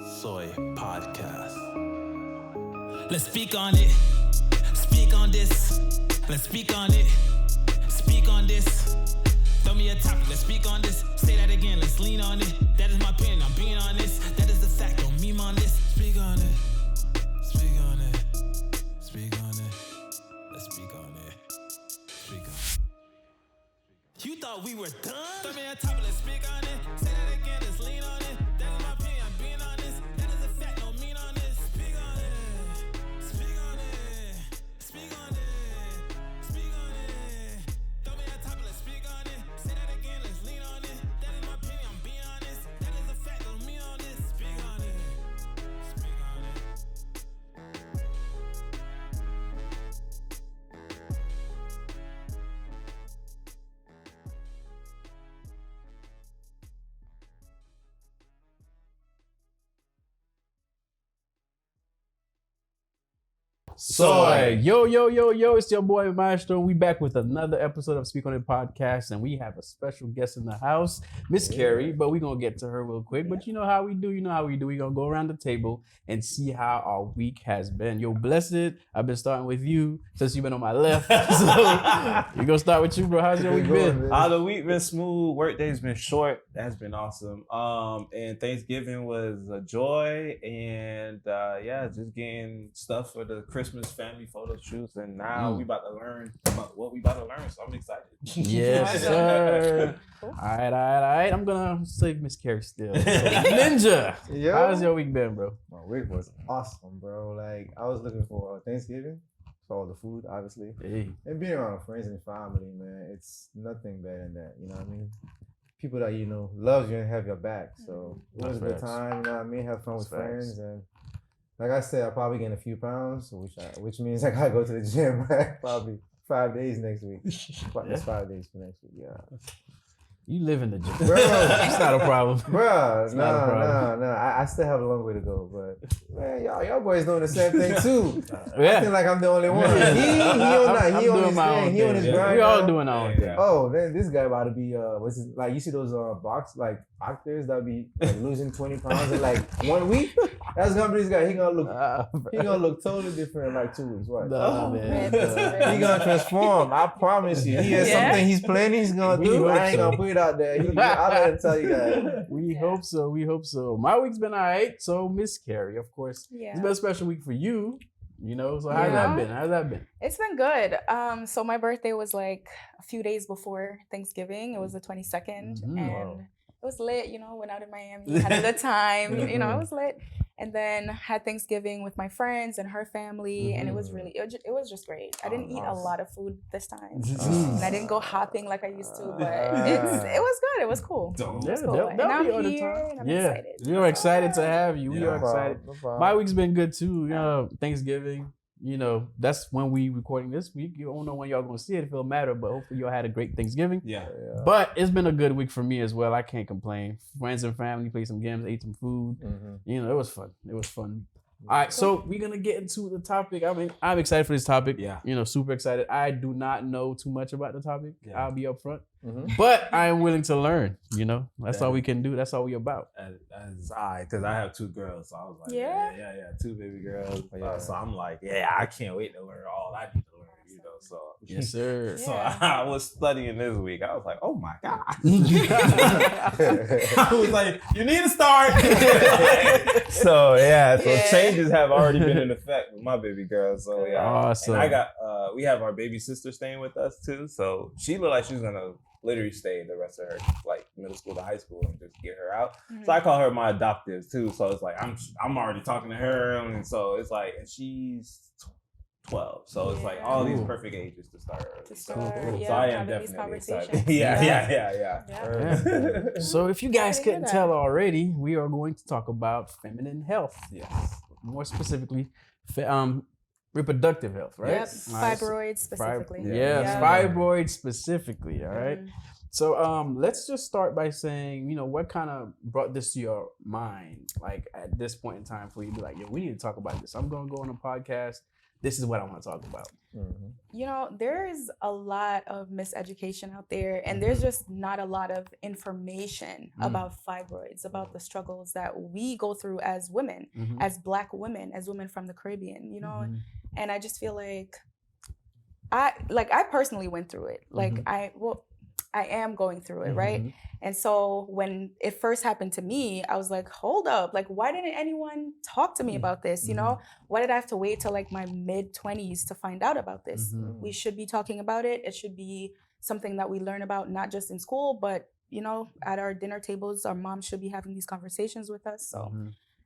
Soy Podcast. Let's speak on it. Speak on this. Let's speak on it. Speak on this. Throw me a topic. Let's speak on this. Say that again. Let's lean on it. That is my opinion. I'm being honest. That is the fact. Don't meme on this. Speak on it. Speak on it. Speak on it. Let's speak on it. Speak on it. You thought we were done? Throw me a topic. Let's speak on it. Say that again. Let's lean on it. That is my opinion. I'm being honest. That is the fact. Don't mean on this. Speak on it. Speak on it. Speak on it. Speak on it. Throw me a topic. Let's speak on it. Say that again. Let's lean on it. That is my opinion. I'm being honest. That is the fact. Don't mean on this. Speak on it. Speak on it. Soy. Yo, it's your boy Maestro. We back with another episode of Speak On It Podcast, and we have a special guest in the house, Ms Kerri, but we're going to get to her real quick. But you know how we do. We're going to go around the table and see how our week has been. Yo, Blessed, I've been starting with you since you've been on my left. So we're going to start with you, bro. How's your week been? The week been smooth. Work day's been short. That's been awesome. And Thanksgiving was a joy. And just getting stuff for the Christmas family photo shoots. And now we about to learn about what we about to learn. So I'm excited. Yes, sir. All right. I'm going to save Ms Kerri still. So, Ninja, how's your week been, bro? My week was awesome, bro. Like, I was looking for Thanksgiving, for all the food, obviously. Hey. And being around friends and family, man, it's nothing better than that, you know what I mean? People that, love you and have your back. So it was a good time, you know what I mean? Have fun with friends. And like I said, I'll probably gain a few pounds, which means I gotta go to the gym, right? Probably 5 days next week. It's 5 days for next week, yeah. You live in the gym. Bro, it's not a problem. Bro, no. I still have a long way to go, but man, y'all boys doing the same thing too. I feel like I'm the only one. He on his grind. We all doing our own thing. Oh, then this guy about to be you see those actors that be losing 20 pounds in like 1 week? That's gonna be this guy. He gonna look totally different in like 2 weeks. What? Man. He gonna transform. I promise you. He has something he's planning. He's gonna do. I ain't gonna put it out there. I'll let him tell you guys. We hope so. My week's been all right. So Ms Kerri, of course, it's been a special week for you. So how's that been? It's been good. So my birthday was like a few days before Thanksgiving. It was the 22nd, and it was lit. Went out in Miami, had a good time. It was lit. And then had Thanksgiving with my friends and her family, and it was just great. I didn't eat a lot of food this time, and I didn't go hopping like I used to, but it was good. It was cool. And I'm here, and I'm excited. We are excited to have you. We are excited. No problem. My week's been good too. Thanksgiving. That's when we recording this week. You don't know when y'all gonna see it if it'll matter, but hopefully y'all had a great Thanksgiving. Yeah. But it's been a good week for me as well. I can't complain. Friends and family, played some games, ate some food. It was fun. All right, so we're gonna get into the topic. I mean, I'm excited for this topic. Yeah. Super excited. I do not know too much about the topic. Yeah. I'll be up front. But I am willing to learn. That's all we can do. That's all we about. Because I have 2 girls, so I was like, 2 baby girls. So I'm like, I can't wait to learn all I need to learn. So Yes, sir. So I was studying this week. I was like, oh my God. I was like, you need to start. So changes have already been in effect with my baby girl. So Awesome. And I got we have our baby sister staying with us too. So she looked like she's gonna literally stay the rest of her like middle school to high school and just get her out. So I call her my adoptive too. So it's like I'm already talking to her, and so it's like, and she's 12, so it's like all these perfect ages to start. So I am definitely excited. Yeah. So if you guys couldn't tell already, we are going to talk about feminine health. Yes. More specifically, reproductive health, right? Yep. Fibroids specifically. Fibroids specifically. All right. So let's just start by saying, what kind of brought this to your mind, like at this point in time for you to be like, we need to talk about this. I'm gonna go on a podcast. this is what I want to talk about. You know, there's a lot of miseducation out there, and there's just not a lot of information about fibroids, about the struggles that we go through as women, as Black women, as women from the Caribbean, you know. And I just feel like I personally went through it. Like I am going through it, right? And so when it first happened to me, I was like, hold up, like, why didn't anyone talk to me about this? You know, why did I have to wait till like my mid-20s to find out about this? We should be talking about it. It should be something that we learn about, not just in school, but, you know, at our dinner tables, our moms should be having these conversations with us. So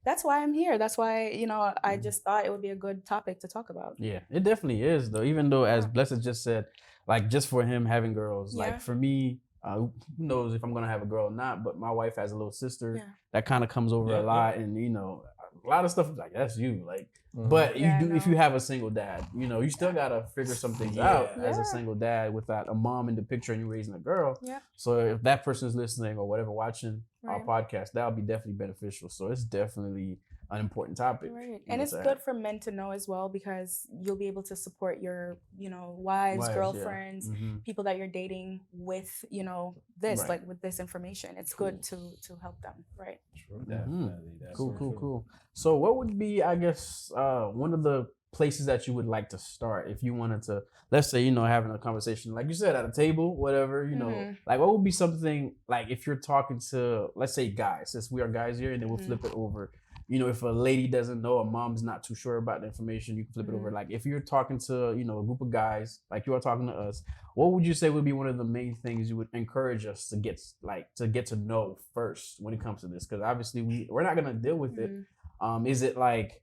that's why I'm here. That's why, you know, I just thought it would be a good topic to talk about. Yeah, it definitely is, though. Even though, as Blessed just said, like, just for him having girls, like, for me, who knows if I'm going to have a girl or not, but my wife has a little sister that kind of comes over a lot. And, you know, a lot of stuff is like, that's you. Like, but you do, if you have a single dad, you know, you still got to figure some things out as a single dad without a mom in the picture and you raising a girl. So if that person is listening or whatever, watching our podcast, that'll be definitely beneficial. So it's definitely an important topic. And it's good for men to know as well, because you'll be able to support your, you know, wives, girlfriends, people that you're dating with, you know, this, like with this information. It's good to help them, right? Definitely. Cool. So what would be, I guess, one of the places that you would like to start if you wanted to, let's say, you know, having a conversation, like you said, at a table, whatever, you know, like what would be something, like if you're talking to, let's say, guys, since we are guys here, and then we'll flip it over. You know, if a lady doesn't know, a mom's not too sure about the information, you can flip it over. Like if you're talking to, you know, a group of guys, like you are talking to us, what would you say would be one of the main things you would encourage us to get to know first when it comes to this? Because obviously we're not gonna deal with it. Is it like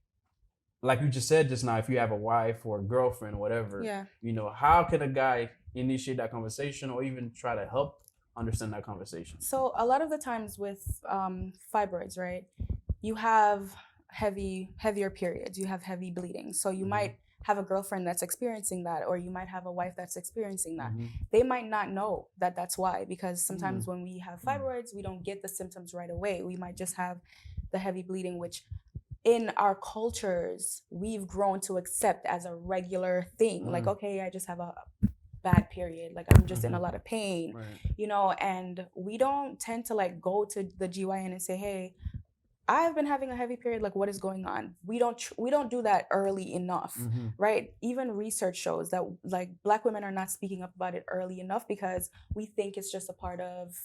you just said just now, if you have a wife or a girlfriend or whatever, you know, how can a guy initiate that conversation or even try to help understand that conversation? So a lot of the times with fibroids, right? You have heavier periods, you have heavy bleeding. So you might have a girlfriend that's experiencing that, or you might have a wife that's experiencing that. They might not know that that's why, because sometimes when we have fibroids, we don't get the symptoms right away. We might just have the heavy bleeding, which in our cultures, we've grown to accept as a regular thing. Like, okay, I just have a bad period, like I'm just in a lot of pain, you know, and we don't tend to like go to the GYN and say, hey, I've been having a heavy period, like what is going on? We don't do that early enough, right? Even research shows that like Black women are not speaking up about it early enough because we think it's just a part of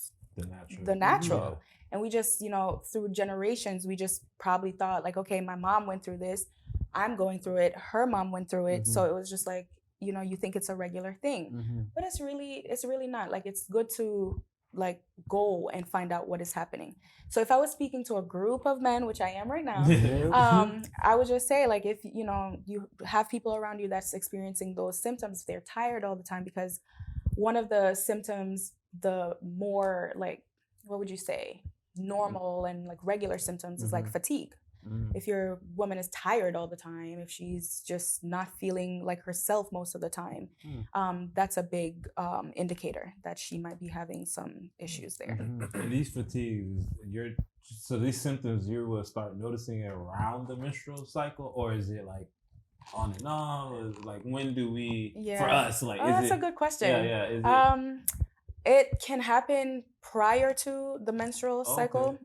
the natural. And we just, you know, through generations, we just probably thought like, okay, my mom went through this, I'm going through it, her mom went through it. So it was just like, you know, you think it's a regular thing, but it's really not. Like, it's good to like go and find out what is happening. So if I was speaking to a group of men, which I am right now, I would just say, like, if you know you have people around you that's experiencing those symptoms, they're tired all the time, because one of the symptoms, the more like, what would you say, normal and like regular symptoms is like fatigue. If your woman is tired all the time, if she's just not feeling like herself most of the time, that's a big indicator that she might be having some issues there. And these fatigues, these symptoms you will start noticing around the menstrual cycle, or is it like on and on? Like, when do we, for us, like, that's a good question. It can happen prior to the menstrual cycle.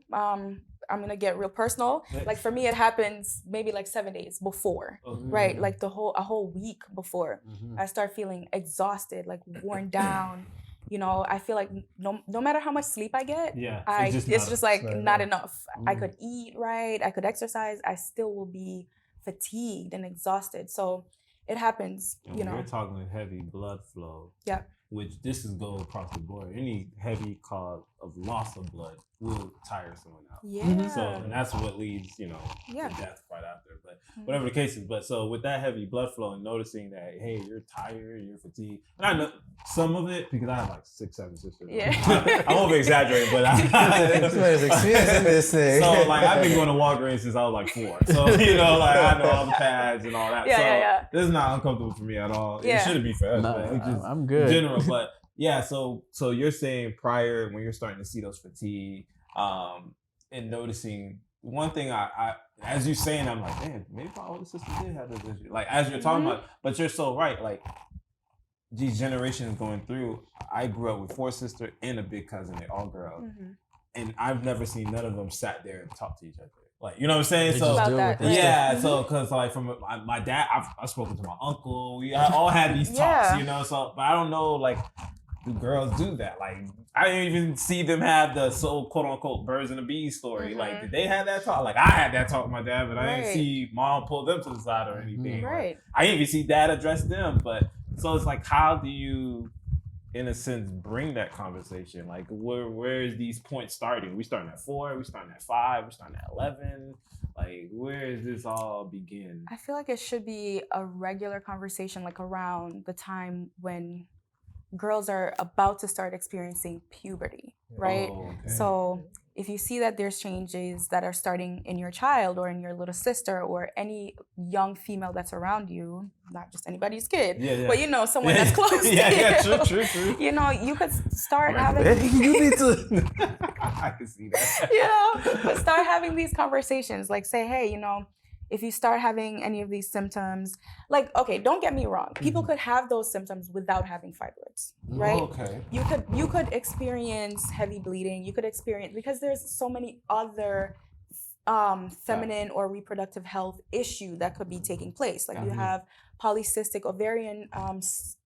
I'm gonna get real personal. Like for me, it happens maybe like 7 days before, right? Like a whole week before. I start feeling exhausted, like worn down. You know, I feel like no matter how much sleep I get, it's just like not enough. I could eat right, I could exercise, I still will be fatigued and exhausted. So it happens, you know. You're talking heavy blood flow. Which this is go across the board. Any heavy cause of loss of blood will tire someone out. So, and that's what leads, you know, to death right after. But whatever the case is. But so with that heavy blood flow and noticing that, hey, you're tired, you're fatigued. And I know some of it because I have like 6, 7 sisters. I won't be exaggerating, but somebody's experiencing this thing. So like I've been going to Walgreens since I was like 4. So, you know, like I know all the pads and all that. This is not uncomfortable for me at all. It shouldn't be for us. No, I'm good. In general, but yeah, so you're saying prior, when you're starting to see those fatigue and noticing one thing I as you saying, I'm like, man, maybe my older sister did have this issue. Like as you're talking about, but you're so right. Like these generations going through. I grew up with 4 sisters and a big cousin. They all grew up, and I've never seen none of them sat there and talk to each other. Like, you know what I'm saying? So yeah, so because like from my dad, I've spoken to my uncle. We all had these talks, you know. So, but I don't know, like, do girls do that? Like, I didn't even see them have the quote unquote birds and the bees story. Like, did they have that talk? Like, I had that talk with my dad, but I didn't see mom pull them to the side or anything. Right. I didn't even see dad address them. But so it's like, how do you, in a sense, bring that conversation? Like, where is these points starting? We starting at 4, we starting at 5, we starting at 11. Like, where does this all begin? I feel like it should be a regular conversation, like around the time when girls are about to start experiencing puberty, right? Oh, okay. So if you see that there's changes that are starting in your child or in your little sister or any young female that's around you, not just anybody's kid, but you know, someone that's close to you. True. You know, you could start having... You need to... I can see that. You know, but start having these conversations. Like say, hey, you know, if you start having any of these symptoms, like, okay, don't get me wrong. People could have those symptoms without having fibroids, right? Okay. You could experience heavy bleeding. You could experience, because there's so many other feminine or reproductive health issue that could be taking place. Like you have polycystic ovarian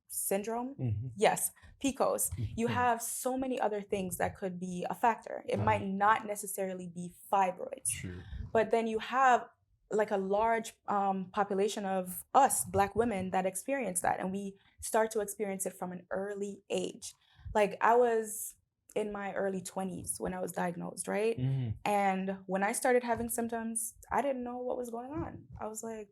syndrome. Yes, PCOS. You have so many other things that could be a factor. It might not necessarily be fibroids. True. But then you have like a large population of us Black women that experience that, and we start to experience it from an early age. Like I was in my early 20s when I was diagnosed, right? And when I started having symptoms, I didn't know what was going on. I was like,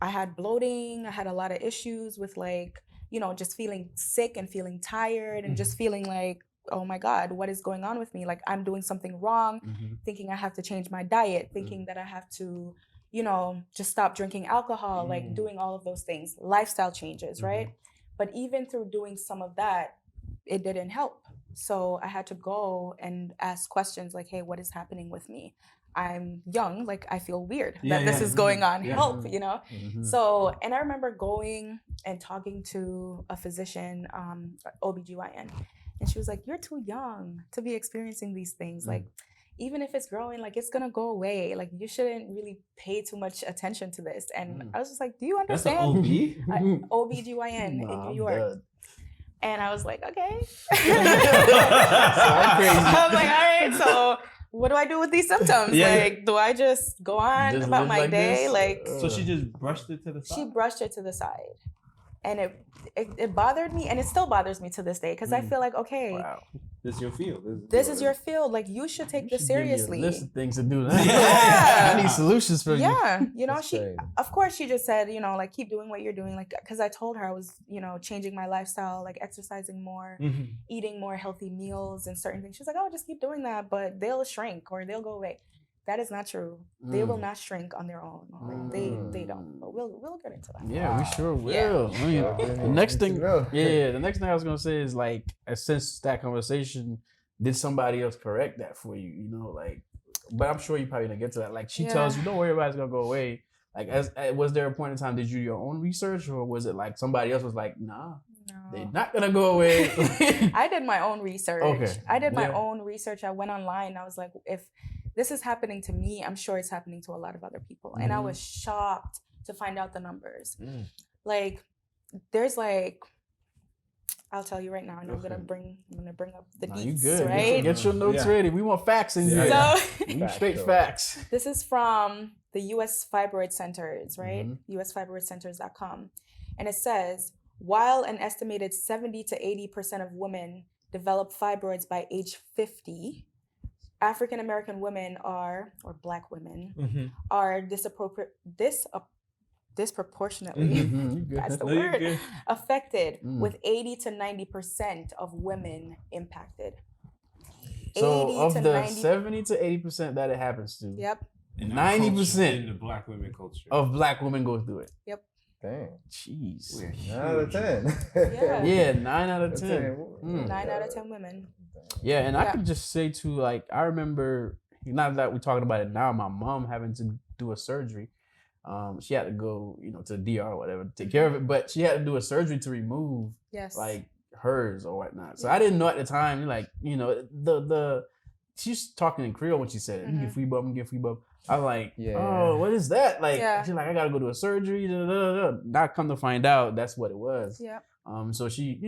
I had bloating, I had a lot of issues with like, you know, just feeling sick and feeling tired and just feeling like, oh my God, what is going on with me? Like I'm doing something wrong, thinking I have to change my diet, thinking that I have to, you know, just stop drinking alcohol, like doing all of those things, lifestyle changes, right? But even through doing some of that, it didn't help. So I had to go and ask questions like, hey, what is happening with me? I'm young, like I feel weird that this is going on, help, you know? So, and I remember going and talking to a physician, OBGYN, and she was like, you're too young to be experiencing these things. Like, even if it's growing, like it's gonna go away. Like you shouldn't really pay too much attention to this. And I was just like, do you understand? That's an OBGYN in New York. And I was like, okay. I'm like, all right, so what do I do with these symptoms? Like, do I just go on about my day? Like, so she just brushed it to the side? She brushed it to the side. And it bothered me, and it still bothers me to this day, because I feel like, okay, this is your field. This is your field. Like, you should take this seriously. Give me a list of things to do. I need solutions for you. Yeah, you know, of course, she just said, you know, like, keep doing what you're doing. Like, because I told her I was, you know, changing my lifestyle, like exercising more, eating more healthy meals and certain things. She's like, oh, just keep doing that, but they'll shrink or they'll go away. That is not true. They will not shrink on their own. Like, they don't. But we'll get into that. Yeah, we sure will. I mean, the next thing I was gonna say is like, since that conversation, did somebody else correct that for you? You know, like, but I'm sure you probably didn't get to that. Like, she tells you, don't worry about it, it's gonna go away. Like, was there a point in time did you do your own research, or was it like somebody else was like, nah, they're not gonna go away? I did my own research. Okay. I did my own research. I went online. I was like, if this is happening to me, I'm sure it's happening to a lot of other people. And I was shocked to find out the numbers. Like, there's like, I'll tell you right now, and I'm gonna bring up the deets, you good. right? Get your notes ready. We want facts in here. So, straight facts. This is from the U.S. Fibroid Centers, right? USFibroidCenters.com. And it says, while an estimated 70 to 80% of women develop fibroids by age 50, African American women or Black women are disproportionately, that's the word, affected, with 80 to 90% of women impacted. So of the 70 to 80% that it happens to, 90% in the Black women culture of Black women go through it. Yep. Dang. Jeez. 9 out of 10. Yeah, 9 out of 10. 9 out of 10 women. Yeah, and I could just say too, like, I remember not that we're talking about it now, my mom having to do a surgery. She had to go, to the DR or whatever, to take care of it, but she had to do a surgery to remove like hers or whatnot. So I didn't know at the time, like, she's talking in Creole when she said it. Get free bub. I was like, oh, what is that? Like, she's like, I gotta go to a surgery. Not come to find out, that's what it was. Yeah. So she,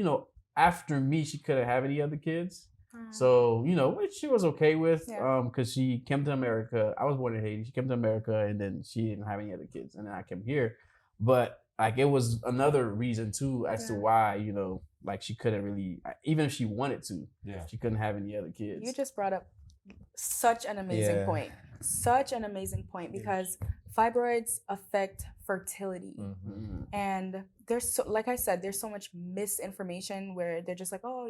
after me, she couldn't have any other kids. So, which she was okay with, because she came to America. I was born in Haiti. She came to America, and then she didn't have any other kids, and then I came here. But like, it was another reason too as to why, like, she couldn't really, even if she wanted to, she couldn't have any other kids. You just brought up such an amazing point. Such an amazing point, because fibroids affect fertility. And there's like I said, there's so much misinformation where they're just like, oh,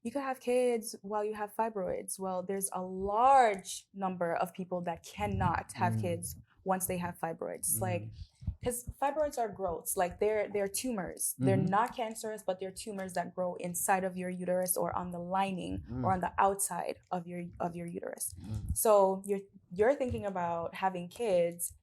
you could have kids while you have fibroids. Well, there's a large number of people that cannot have kids once they have fibroids. Like, because fibroids are growths, like they're tumors. They're not cancerous, but they're tumors that grow inside of your uterus or on the lining or on the outside of your uterus. So you're thinking about having kids.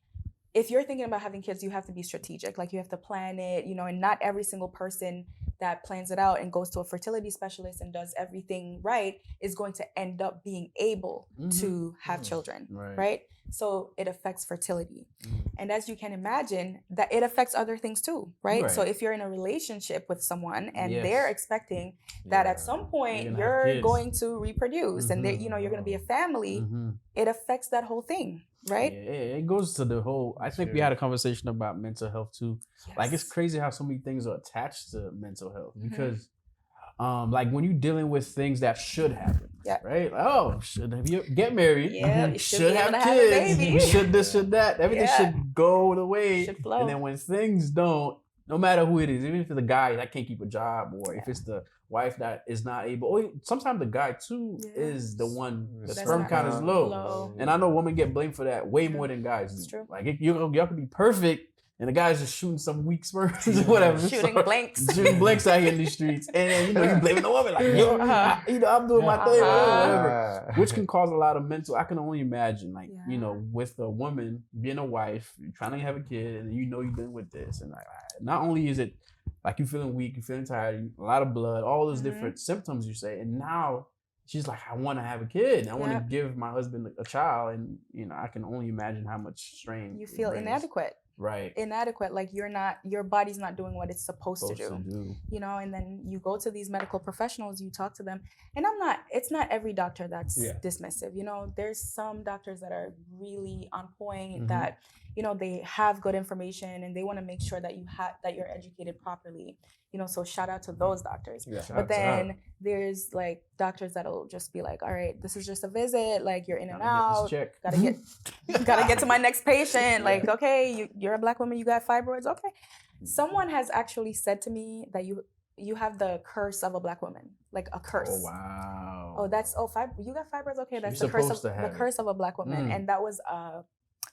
If you're thinking about having kids, you have to be strategic. Like, you have to plan it, and not every single person that plans it out and goes to a fertility specialist and does everything right is going to end up being able to have children, right? So it affects fertility. And as you can imagine, that it affects other things too, right? So if you're in a relationship with someone and they're expecting that at some point you're going to reproduce and you're going to be a family, it affects that whole thing. Right? Yeah, it goes to the whole, I think we had a conversation about mental health too. Like, it's crazy how so many things are attached to mental health, because like, when you're dealing with things that should happen, right? Oh, should you get married? You should have kids. Should this, should that. Everything should go the way. And then when things don't, no matter who it is, even if it's the guy that can't keep a job, or if it's the wife that is not able, or sometimes the guy too is the one, the sperm count is low. And I know women get blamed for that way more than guys do. It's true. Like, y'all could be perfect, and the guy's just shooting some weak sperms or whatever. Shooting blanks out here in these streets. And you blaming the woman, like, yo, I'm doing my thing, whatever. Which can cause a lot of mental, I can only imagine, like, with a woman being a wife, you're trying to have a kid, and you're dealing with this. And like, not only is it like you feeling weak, you feeling tired, a lot of blood, all those different symptoms you say. And now she's like, I want to have a kid. I want to give my husband a child. And, I can only imagine how much strain. You feel inadequate. Right. Inadequate. Like, your body's not doing what it's supposed to do. And then you go to these medical professionals, you talk to them. And it's not every doctor that's dismissive. There's some doctors that are really on point, that, they have good information and they want to make sure that you're educated properly. So shout out to those doctors. But then there's like doctors that'll just be like, all right, this is just a visit. Like, you're in and out. Gotta get to my next patient. Like, okay, you're a Black woman, you got fibroids. Okay. Someone has actually said to me that you have the curse of a Black woman, like a curse. Oh, wow. Oh, you got fibroids. Okay, that's the curse of a Black woman, and that was a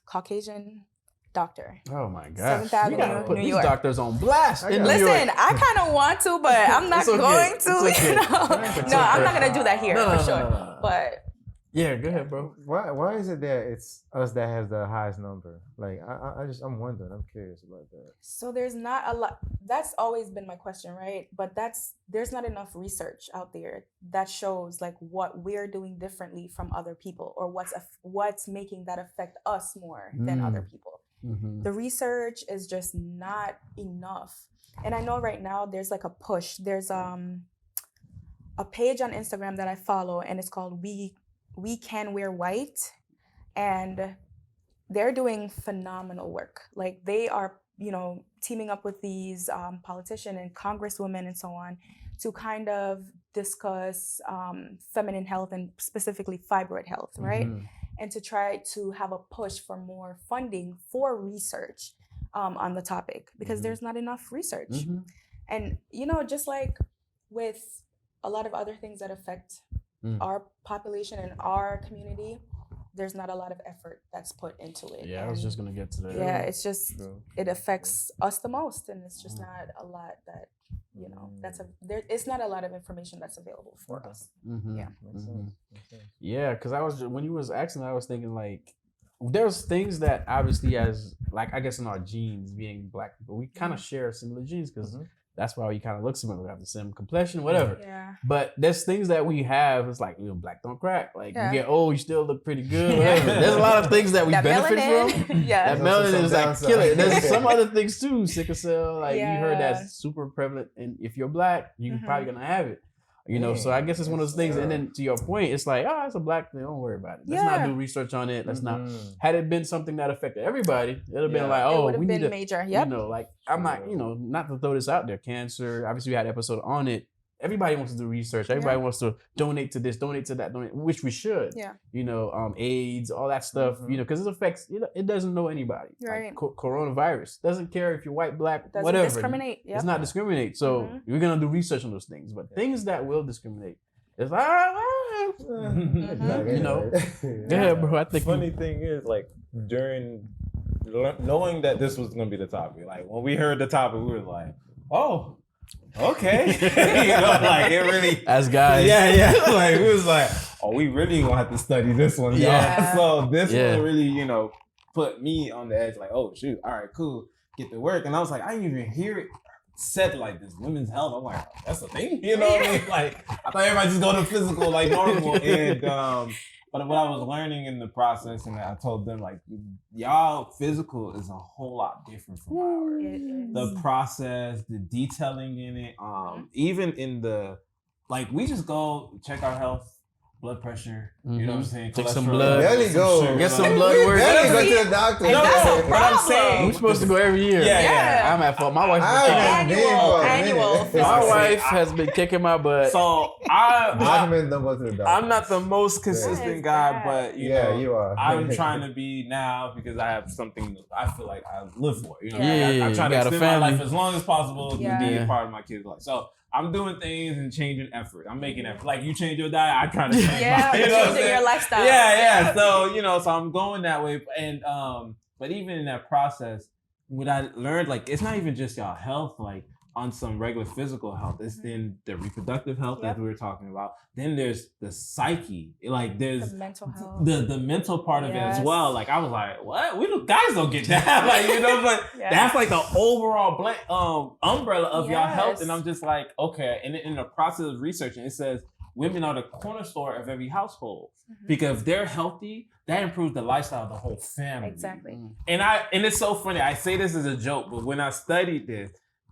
Caucasian doctor. Oh my God! 7th Avenue, you gotta put New these York. doctors on blast. Listen, I kind of want to, but I'm not going to. No, I'm not gonna do that here for sure. No. But yeah, go ahead, bro. Why is it that it's us that has the highest number? Like, I'm wondering. I'm curious about that. So there's not a lot. That's always been my question, right? But there's not enough research out there that shows like what we're doing differently from other people, or what's making that affect us more than other people. The research is just not enough. And I know right now there's like a push. There's a page on Instagram that I follow, and it's called We Can Wear White, and they're doing phenomenal work. Like, they are, teaming up with these politicians and congresswomen and so on to kind of discuss feminine health and specifically fibroid health, right? And to try to have a push for more funding for research on the topic, because there's not enough research. And, just like with a lot of other things that affect our population and our community, there's not a lot of effort that's put into it. Yeah, I was just gonna get to that. Yeah, it's just it affects us the most, and it's just not a lot that you know, it's not a lot of information that's available for us. Yeah. Yeah, because when you was asking, I was thinking like, there's things that obviously as like, I guess in our genes, being Black people, we kind of share similar genes because that's why we kind of look similar. We have the same complexion, whatever. Yeah. But there's things that we have. It's like, Black don't crack. Like you get old, you still look pretty good. Whatever. There's a lot of things that we benefit from. Yeah. That melanin is like killer. There's some other things too. Sickle cell, like you heard that's super prevalent. And if you're Black, you're probably gonna have it. So I guess it's one of those things. And then to your point, it's like, it's a Black thing. Don't worry about it. Let's not do research on it. Let's not. Had it been something that affected everybody, it'd have been like, we need to. Major. Yep. Like I'm not, not to throw this out there. Cancer. Obviously, we had an episode on it. Everybody wants to do research. Everybody wants to donate to this, donate to that, which we should. Yeah. AIDS, all that stuff. Because it affects. It doesn't know anybody. Right. Like, coronavirus doesn't care if you're white, Black, doesn't whatever. Discriminate. Yep. It's not discriminate. So we're gonna do research on those things, but things that will discriminate, it's like, yeah, bro. I think funny thing is, like during knowing that this was gonna be the topic, like when we heard the topic, we were like, oh. Okay, like it really as guys, like we was like, we really gonna have to study this one, So this one really, put me on the edge, like, oh shoot, all right, cool, get to work, and I was like, I didn't even hear it said like this, women's health. I'm like, that's a thing, what I mean? Like, I thought everybody just go to physical like normal, and but what I was learning in the process, and I told them, like, y'all physical is a whole lot different from ours. The process, the detailing in it, even in the, like, we just go check our health, blood pressure, you know what I'm saying? Take some blood. Get some blood work. Go to the doctor. And that's a problem. I'm saying, we're supposed to go every year. Yeah. I'm at fault. My wife annual. My wife has been kicking my butt. So I'm not the most consistent guy, but you are. I'm trying to be now because I have something I feel like I live for. I'm trying to extend my life as long as possible to be a part of my kids' life. So I'm doing things and changing effort. I'm making effort. Like you change your diet, I try to change mine. Changing your lifestyle. Yeah. So so I'm going that way. And but even in that process, what I learned, like it's not even just y'all health, like on some regular physical health. It's then the reproductive health that we were talking about. Then there's the psyche. Like there's the mental health. The mental part of it as well. Like I was like, what? Guys don't get that. Like, but that's like the overall umbrella of y'all health. And I'm just like, okay. And in the process of researching, it says women are the cornerstone of every household. Because if they're healthy, that improves the lifestyle of the whole family. Exactly. And it's so funny. I say this as a joke, but when I studied this,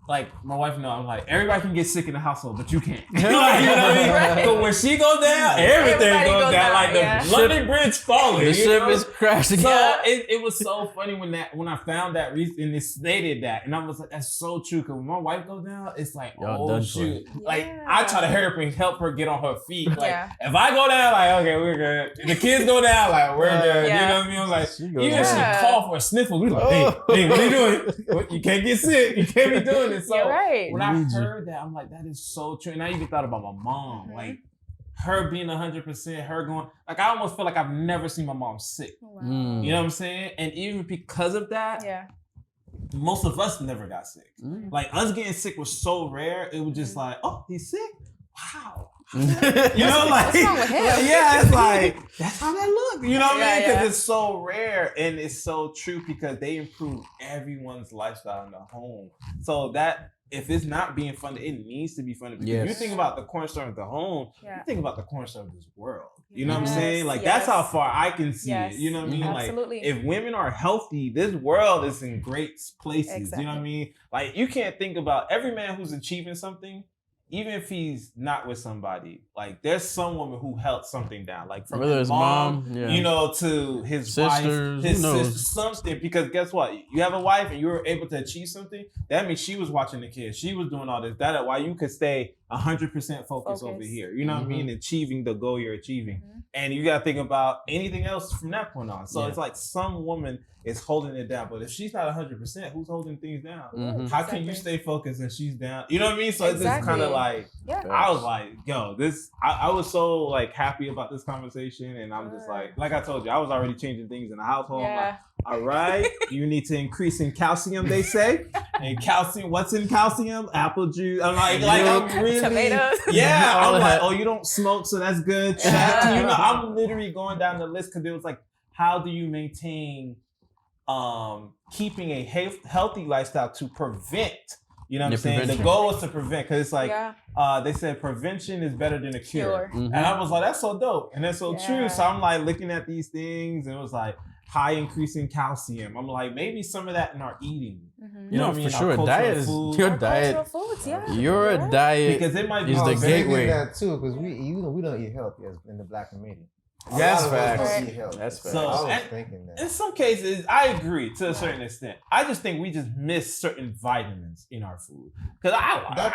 like my wife I'm like, everybody can get sick in the household, but you can't. Like, you know what I mean? Right. So when she goes down, everything goes down. Like the London Bridge falling. The ship is crashing. So it was so funny when I found that reason and it stated that, and I was like, that's so true. Cause when my wife goes down, it's like, oh shoot. Like I try to hurry up and help her get on her feet. Like if I go down, like okay, we're good. The kids go down, like we're good. You know what I mean? I'm like, even if she cough or sniffle, we like, hey, what are you doing? You can't get sick. You can't be doing this. So when I heard that, I'm like, that is so true. And I even thought about my mom, like her being 100%, her going, like I almost feel like I've never seen my mom sick. Wow. You know what I'm saying? And even because of that, most of us never got sick. Like us getting sick was so rare. It was just like, oh, he's sick? Wow. You know, like, it's like, that's how that look. You know what I mean? Because it's so rare and it's so true because they improve everyone's lifestyle in the home. So that, if it's not being funded, it needs to be funded. Because if you think about the cornerstone of the home, you think about the cornerstone of this world. You know what I'm saying? Like, that's how far I can see it. You know what I mean? Absolutely. Like, if women are healthy, this world is in great places. Exactly. You know what I mean? Like, you can't think about every man who's achieving something, even if he's not with somebody, like there's some woman who held something down, like from his mom, you know, to his sisters, wife, his sister, something. Because guess what? You have a wife and you were able to achieve something. That means she was watching the kids. She was doing all this. That's why you could stay 100% focused over here. You know what I mean? Achieving the goal you're achieving. And you got to think about anything else from that point on. So it's like some woman is holding it down. But if she's not 100%, who's holding things down? How can you stay focused and she's down? You know what I mean? So it's just kind of like, I was like, yo, this, I was so like happy about this conversation. And I'm just like I told you, I was already changing things in the household. I'm like, All right, you need to increase in calcium, they say. And calcium, what's in calcium? Apple juice. I'm like I'm really, tomatoes. yeah. All I'm that. like, oh, you don't smoke, so that's good. Yeah. You know, I'm literally going down the list because it was like, how do you maintain keeping a healthy lifestyle to prevent? You know what I'm saying? The prevention. goal is to prevent, because it's like Yeah. they said prevention is better than a cure. Cure. And I was like, that's so dope. And that's so Yeah. true. So I'm like looking at these things, and it was like high increase in calcium. I'm like, maybe some of that in our eating. Mm-hmm. You know what I mean? for Our sure. cultural Diet is food. your Our diet. cultural foods, yeah. Your Yeah. diet Because it might be is the Saying gateway. that too, because we don't eat healthy as in the black community. That's A lot of us facts. don't eat healthy. That's facts. So, I was and- thinking that. In some cases, I agree to a certain extent. I just think we just miss certain vitamins in our food. Because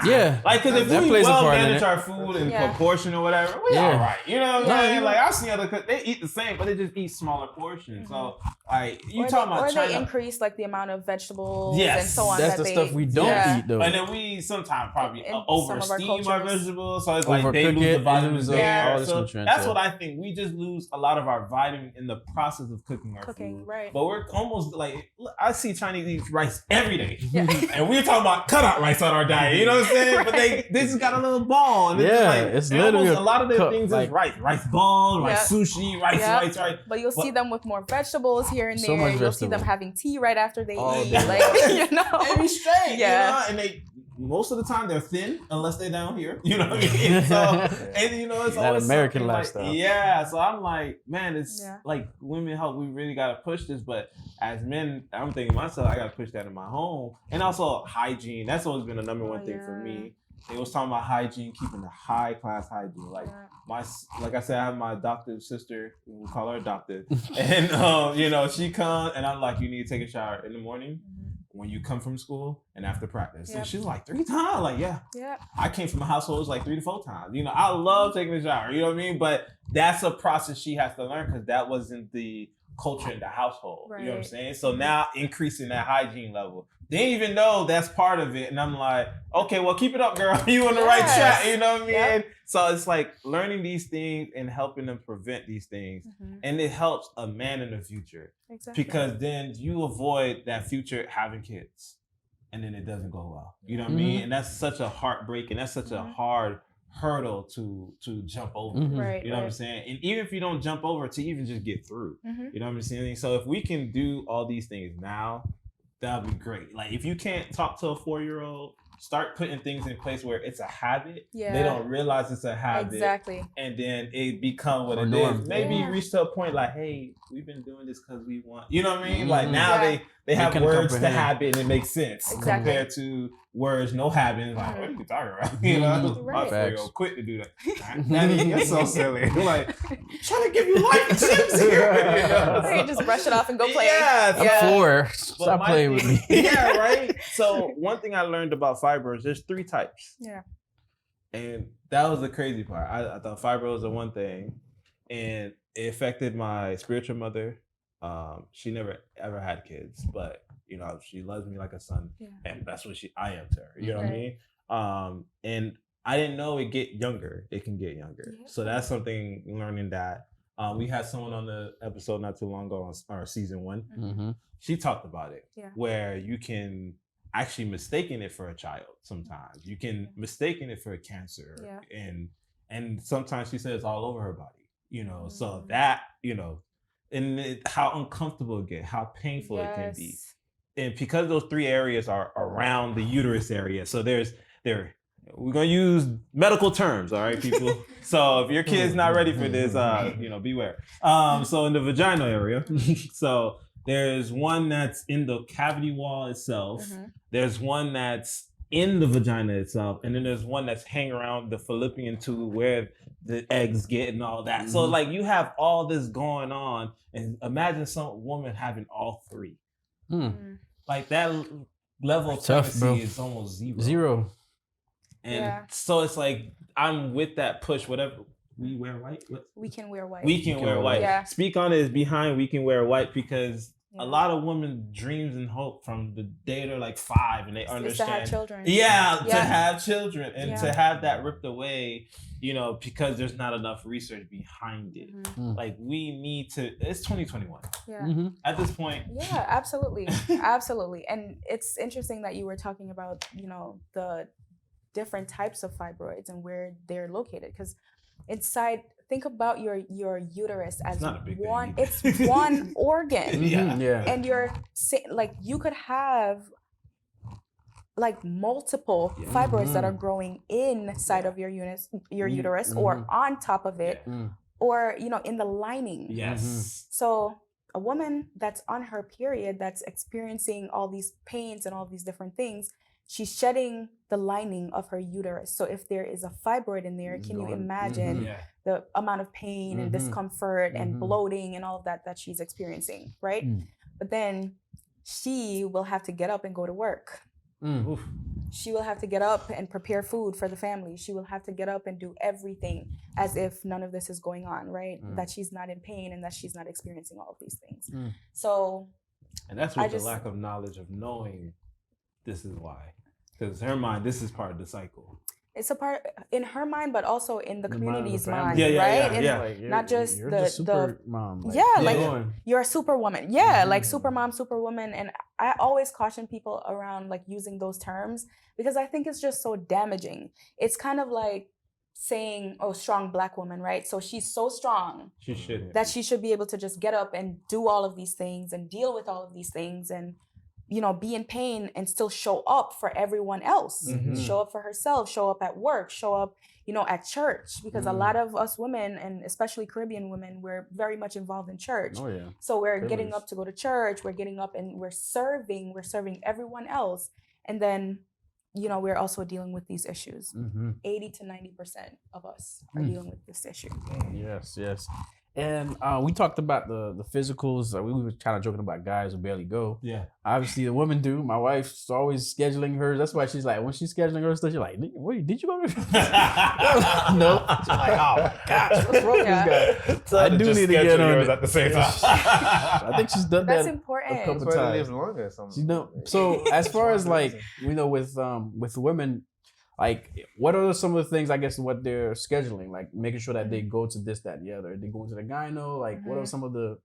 Yeah. like, because if That we plays a well part in manage it. our food in Yeah. proportion or whatever, we Yeah. all right. You know what Yeah. I'm saying? Like, I've seen other cooks, they eat the same, but they just eat smaller portions. So, like, you Or talking about they China. increase like the amount of vegetables Yes. and so on. That's that the they, stuff we don't Yeah. eat though. And then we sometimes probably In some of our over-steam our cultures. vegetables. So it's like they Overcook lose the it, vitamins lose there. all this So nutrients, that's yeah. what I think. We just lose a lot of our vitamin in the process of cooking our food. Right. But we're almost like, I see Chinese eat rice every day. Yeah. And we're talking about cutout rice on our diet. You know what I'm saying? But they just got a little ball. And Yeah, like, it's and literally almost a lot of their cup, things like- is rice. Rice ball, rice Yeah. sushi, rice, Yeah. rice. But you'll see them with more vegetables here and So there. much You'll see them vegetable. having tea right after they All eat. day. Like, you know. They be straight, Yeah. you know? And they, most of the time, they're thin, unless they're down here. You know what I mean? So, and you know, it's That always American something like- lifestyle. yeah. So I'm like, man, it's Yeah. like women health. We really got to push this. But as men, I'm thinking myself, I got to push that in my home. And also hygiene. That's always been the number one thing for yeah. me. They was talking about hygiene, keeping a high class hygiene. Like like I said, I have my adoptive sister. We call her adoptive. And you know, she comes, and I'm like, you need to take a shower in the morning, when you come from school, and after practice. Yep. And she's like, 3 times? Like, yeah. Yeah. I came from a household, it was like 3 to 4 times. You know, I love taking a shower, you know what I mean? But that's a process she has to learn, because that wasn't the culture in the household. You know what I'm Right. saying? So now increasing that hygiene level. They didn't even know that's part of it. And I'm like, okay, well, keep it up, girl. You on the right Yes. track, you know what I mean? Yep. So it's like learning these things and helping them prevent these things. And it helps a man in the future, Exactly. because then you avoid that future having kids, and then it doesn't go well. You know what I mean? And that's such a heartbreak, and that's such a hard hurdle to jump over. Right. You know what I'm saying? And even if you don't jump over, to even just get through. You know what I'm saying? So if we can do all these things now, that would be great. Like, if you can't talk to a 4-year-old, start putting things in place where it's a habit. Yeah. They don't realize it's a habit. Exactly. And then it become what Or it norm. is. Maybe Yeah. reach to a point like, hey, we've been doing this because we want, you know what I mean? Mhm. Like, now Yeah. they have can words to comprehend. habit, and it makes sense Exactly. compared to words no habit. It's like, what are you talking about? You know, Mhm. my Right. 4-year-old quit to do that. Daddy, you're so silly. Like, trying to give you life tips here. You know? Hey, just brush it off and go play. Yeah, I'm Yeah. 4. but Stop my playing with thing- me. Yeah, right. So one thing I learned about fibroids, there's 3 types. Yeah. And that was the crazy part. I thought fibroids are one thing, and it affected my spiritual mother. She never ever had kids, but you know, she loves me like a son, Yeah. and that's what I am to her. You know what I mean? And I didn't know it get younger. It can get younger. Yeah. So that's something, learning that. We had someone on the episode not too long ago on our season 1. Mm-hmm. She talked about it, Yeah. where you can actually mistaken it for a child. Sometimes you can mistaken it for a cancer, Yeah. and sometimes she says all over her body. You know, so Mm. that, you know, and how uncomfortable it get, how painful it can be, Yes. and because those 3 areas are around the uterus area, so we're gonna use medical terms, all right, people. So if your kid's not ready for this, you know, beware. So in the vaginal area, so there's one that's in the cavity wall itself. There's one that's in the vagina itself, and then there's one that's hanging around the fallopian tube where the eggs get and all that. So like, you have all this going on, and imagine some woman having all 3. Like, that level of Tough, pregnancy bro. is almost 0. 0. And Yeah. so it's like, I'm with that push. Whatever, we wear white. We can wear white. We can wear white. Yeah. Speak on it is behind we can wear white, because a lot of women dreams and hope from the day they're like 5 and they understand to have children. to have children and to have that ripped away, because there's not enough research behind it. Like we need to, it's 2021 at this point. Yeah, absolutely. Absolutely. And it's interesting that you were talking about the different types of fibroids and where they're located, because inside, think about your uterus as one. It's one organ. And you're like, you could have like multiple fibroids that are growing inside of your uterus or on top of it or in the lining. So a woman that's on her period, that's experiencing all these pains and all these different things, she's shedding the lining of her uterus. So if there is a fibroid in there, can you imagine the amount of pain and discomfort and bloating and all of that she's experiencing, right? But then she will have to get up and go to work. She will have to get up and prepare food for the family. She will have to get up and do everything as if none of this is going on, right? That she's not in pain and that she's not experiencing all of these things. So, and that's with the lack of knowledge of knowing this is why. Because in her mind, this is part of the cycle. It's a part in her mind, but also in the community's mind, right? Like not just you're the super mom. Like, you're a superwoman. Like super mom, superwoman. And I always caution people around like using those terms because I think it's just so damaging. It's kind of like saying, oh, strong Black woman, right? So she's so strong that she should be able to just get up and do all of these things and deal with all of these things and be in pain and still show up for everyone else, show up for herself, show up at work, show up, at church, because a lot of us women, and especially Caribbean women, we're very much involved in church. So we're getting up to go to church, we're getting up and we're serving everyone else. And then, we're also dealing with these issues. 80 to 90% of us are dealing with this issue. Yes. And we talked about the physicals. We were kind of joking about guys who barely go. Obviously, the women do. My wife's always scheduling hers. That's why she's like, when she's scheduling her stuff, she's like, wait, did you go? No. She's like, oh, gosh, what's wrong with this guy? I do need to get on it. At the same time. I think she's done That's that important. a couple times. Longer, So as far as like, with women, like, what are some of the things, I guess, what they're scheduling? Like, making sure that they go to this, that, and the other. Are they going to the gyno? Like, what are some of the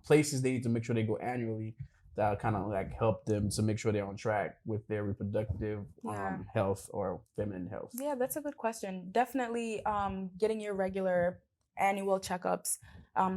places they need to make sure they go annually that kind of, like, help them to make sure they're on track with their reproductive health or feminine health? Yeah, that's a good question. Definitely getting your regular annual checkups,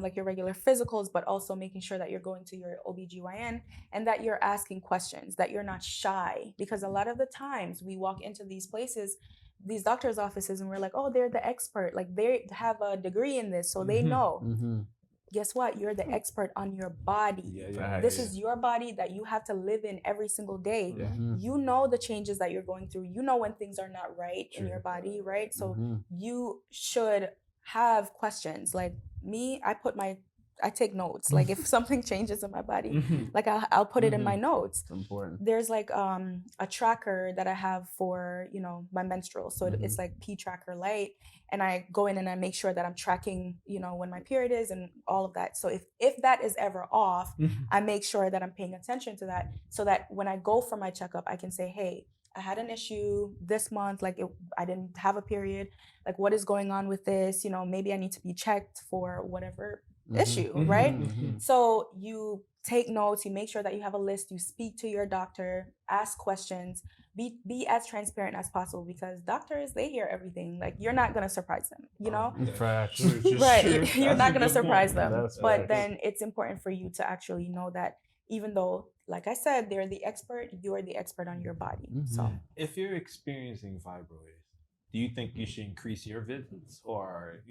like your regular physicals, but also making sure that you're going to your OBGYN and that you're asking questions, that you're not shy. Because a lot of the times we walk into these places, these doctors' offices, and we're like, oh, they're the expert. Like, they have a degree in this, so they know. Guess what? You're the expert on your body. This is your body that you have to live in every single day. You know the changes that you're going through. You know when things are not right in your body, right? So you should have questions. Like me, I take notes. Like if something changes in my body, like I'll put it in my notes. It's important. There's like a tracker that I have for, my menstrual. So it's like P Tracker Lite. And I go in and I make sure that I'm tracking, when my period is and all of that. So if that is ever off, I make sure that I'm paying attention to that so that when I go for my checkup, I can say, hey, I had an issue this month, I didn't have a period. Like, what is going on with this? Maybe I need to be checked for whatever issue, right? So you take notes, you make sure that you have a list, you speak to your doctor, ask questions, be as transparent as possible, because doctors, they hear everything. Like, you're not going to surprise them, right? You're not going to surprise them. But then it's important for you to actually know that even though, like I said, they're the expert, you're the expert on your body. So if you're experiencing fibroids, do you think you should increase your visits? Or,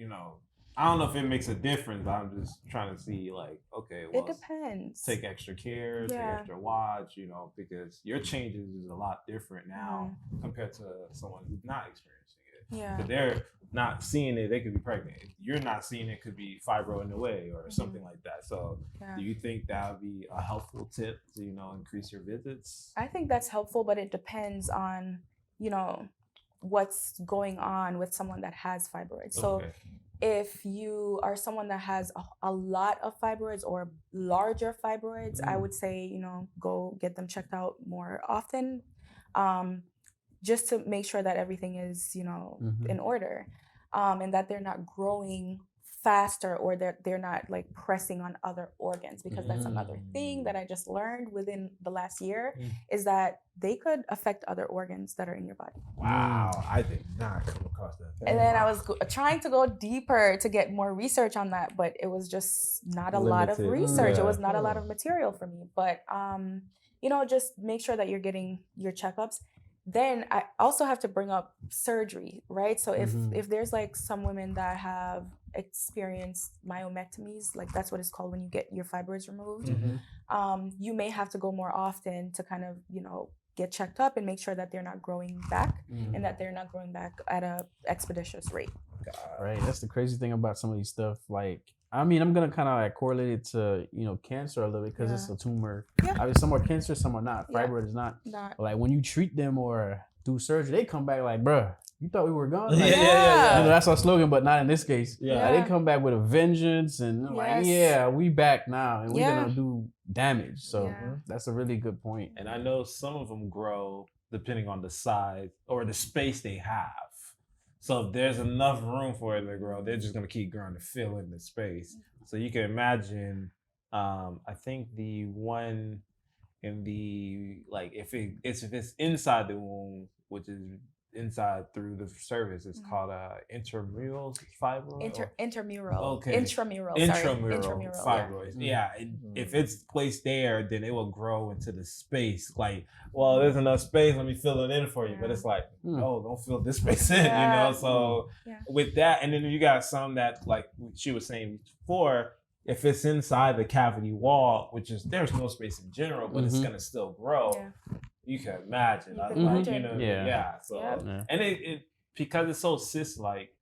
I don't know if it makes a difference, but I'm just trying to see, like, okay, well, it depends. Take extra care, take extra watch, because your changes is a lot different now compared to someone who's not experiencing it. If they're not seeing it, they could be pregnant. If you're not seeing it, could be fibro in the way or something like that. So do you think that would be a helpful tip to, increase your visits? I think that's helpful, but it depends on, what's going on with someone that has fibroids. So if you are someone that has a lot of fibroids or larger fibroids, I would say, you know, go get them checked out more often, just to make sure that everything is, you know, in order, and that they're not growing faster, or that they're not like pressing on other organs, because that's another thing that I just learned within the last year, is that they could affect other organs that are in your body. Wow, I did not come across that. And then I was trying to go deeper to get more research on that, but it was just not a lot of research. It was not a lot of material for me. But you know, just make sure that you're getting your checkups. Then I also have to bring up surgery, right? So if there's like some women that have experienced myomectomies, like that's what it's called when you get your fibroids removed, you may have to go more often to kind of, you know, get checked up and make sure that they're not growing back, and that they're not growing back at a expeditious rate. Right. That's the crazy thing about some of these stuff. Like, I mean, I'm gonna kind of like correlate it to, you know, cancer a little bit, because it's a tumor. I mean, some are cancer, some are not. Fibroid is not. Like when you treat them or do surgery, they come back like, bruh, you thought we were gone? Like, You know, that's our slogan, but not in this case. Like, they come back with a vengeance, and like, we back now, and we're gonna do damage. So that's a really good point. And I know some of them grow depending on the size or the space they have. So if there's enough room for it to grow, they're just gonna keep growing to fill in the space. So you can imagine, I think the one in the, like, if it's inside the womb, which is inside through the cervix, it's called intramural fibroid. Intramural Fibroids. Yeah. And if it's placed there, then it will grow into the space. Like, well, there's enough space, let me fill it in for you. But it's like, no, don't fill this space in, you know? So with that, and then you got some that, like she was saying before, if it's inside the cavity wall, which is, there's no space in general, but it's gonna still grow. You can imagine. You know, So and it because it's so cyst-like,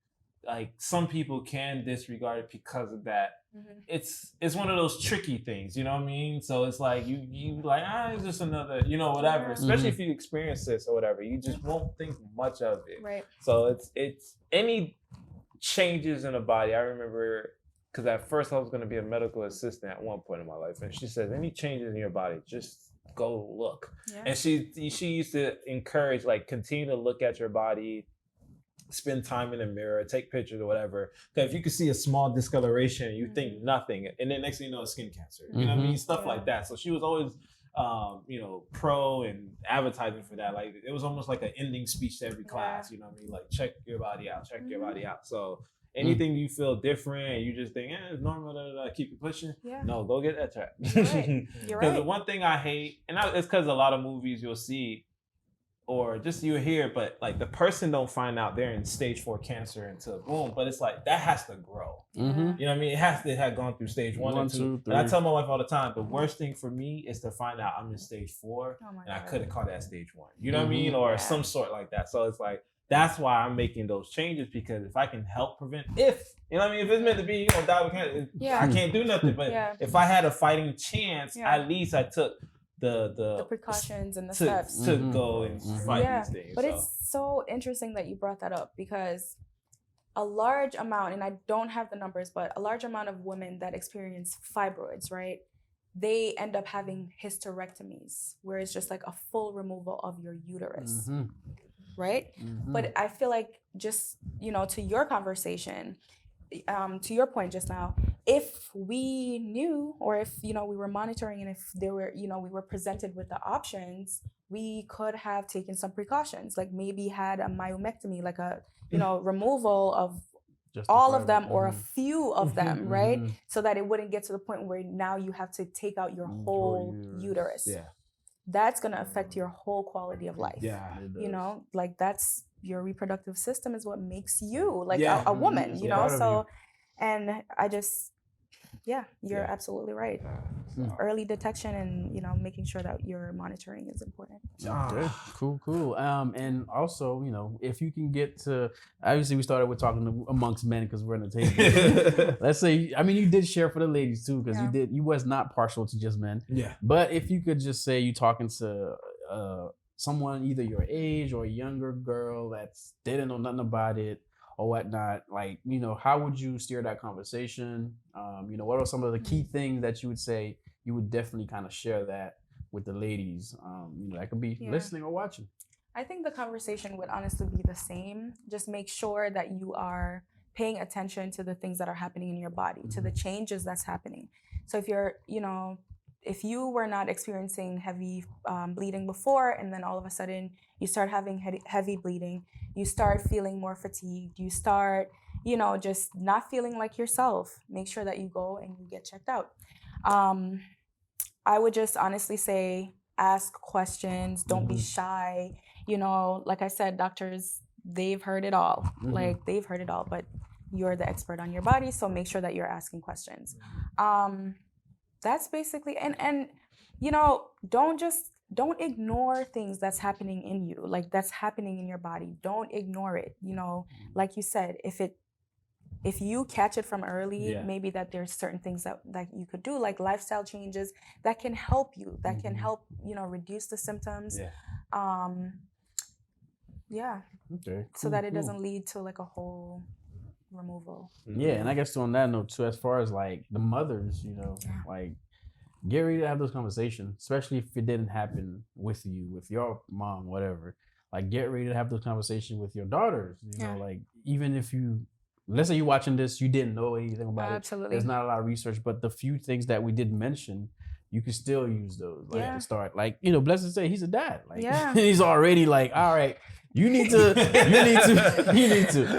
like some people can disregard it because of that. It's one of those tricky things, you know what I mean? So it's like you like, it's just another, you know, whatever. Especially if you experience this or whatever, you just won't think much of it. Right. So it's any changes in the body. I remember, because at first I was going to be a medical assistant at one point in my life, and she said, any changes in your body, just go look. And she used to encourage, like, continue to look at your body, spend time in the mirror, take pictures or whatever. Because if you can see a small discoloration, you think nothing, and then next thing you know, it's skin cancer. You know what I mean? Stuff like that. So she was always, you know, pro and advertising for that. Like, it was almost like an ending speech to every class. You know what I mean? Like, check your body out, check your body out. So anything you feel different and you just think, it's normal, keep it pushing. No, go get that check. You're right. Because the one thing I hate, and it's because a lot of movies you'll see, or just you hear, but like the person don't find out they're in stage 4 cancer until boom. But it's like, that has to grow. You know what I mean? It has to have gone through stage 1 and 2. And I tell my wife all the time, the worst thing for me is to find out I'm in stage 4 and I could have caught that stage 1. You know what I mean? Or some sort like that. So it's like, that's why I'm making those changes, because if I can help prevent, you know what I mean, if it's meant to be, you know, die with cancer, I can't do nothing. But if I had a fighting chance, at least I took the precautions and the steps to go and fight these things. But it's so interesting that you brought that up, because a large amount, and I don't have the numbers, but a large amount of women that experience fibroids, right, they end up having hysterectomies, where it's just like a full removal of your uterus. Right? But I feel like, just, you know, to your conversation, to your point just now, if we knew, or if, you know, we were monitoring, and if there were, you know, we were presented with the options, we could have taken some precautions, like maybe had a myomectomy, like a, you know, removal of all of them or a few of them, right? So that it wouldn't get to the point where now you have to take out your whole uterus. That's going to affect your whole quality of life. You know, like, that's your reproductive system is what makes you like a woman, you know? So, and I just, you're absolutely right. Early detection and, you know, making sure that your monitoring is important. Good. Cool. And also, you know, if you can get to, obviously we started with talking amongst men because we're on the table. Let's say, I mean, you did share for the ladies too, because you was not partial to just men. But if you could just say you talking to someone either your age or a younger girl that didn't know nothing about it, or whatnot, like, you know, how would you steer that conversation? You know, what are some of the key things that you would say you would definitely kind of share that with the ladies? You know, that could be listening or watching. I think the conversation would honestly be the same. Just make sure that you are paying attention to the things that are happening in your body, to the changes that's happening. So if you're, you know, if you were not experiencing heavy bleeding before, and then all of a sudden you start having heavy bleeding, you start feeling more fatigued, you start, you know, just not feeling like yourself, make sure that you go and you get checked out. I would just honestly say, ask questions, don't be shy. You know, like I said, doctors, they've heard it all. Like, they've heard it all, but you're the expert on your body, so make sure that you're asking questions. That's basically, and you know, don't ignore things that's happening in you, like that's happening in your body. Don't ignore it. You know, like you said, if you catch it from early, maybe that there's certain things that you could do, like lifestyle changes that can help you, that can help, you know, reduce the symptoms. Okay. So that it doesn't lead to like a whole removal. Yeah, and I guess on that note too, as far as like the mothers, you know, like get ready to have those conversations, especially if it didn't happen with you, with your mom, whatever. Like, get ready to have those conversations with your daughters. You know, like, even if let's say you're watching this, you didn't know anything about it. There's not a lot of research, but the few things that we did mention, you can still use those, like, to start. Like, you know, Blessed say he's a dad. Like, he's already like, all right, you need to.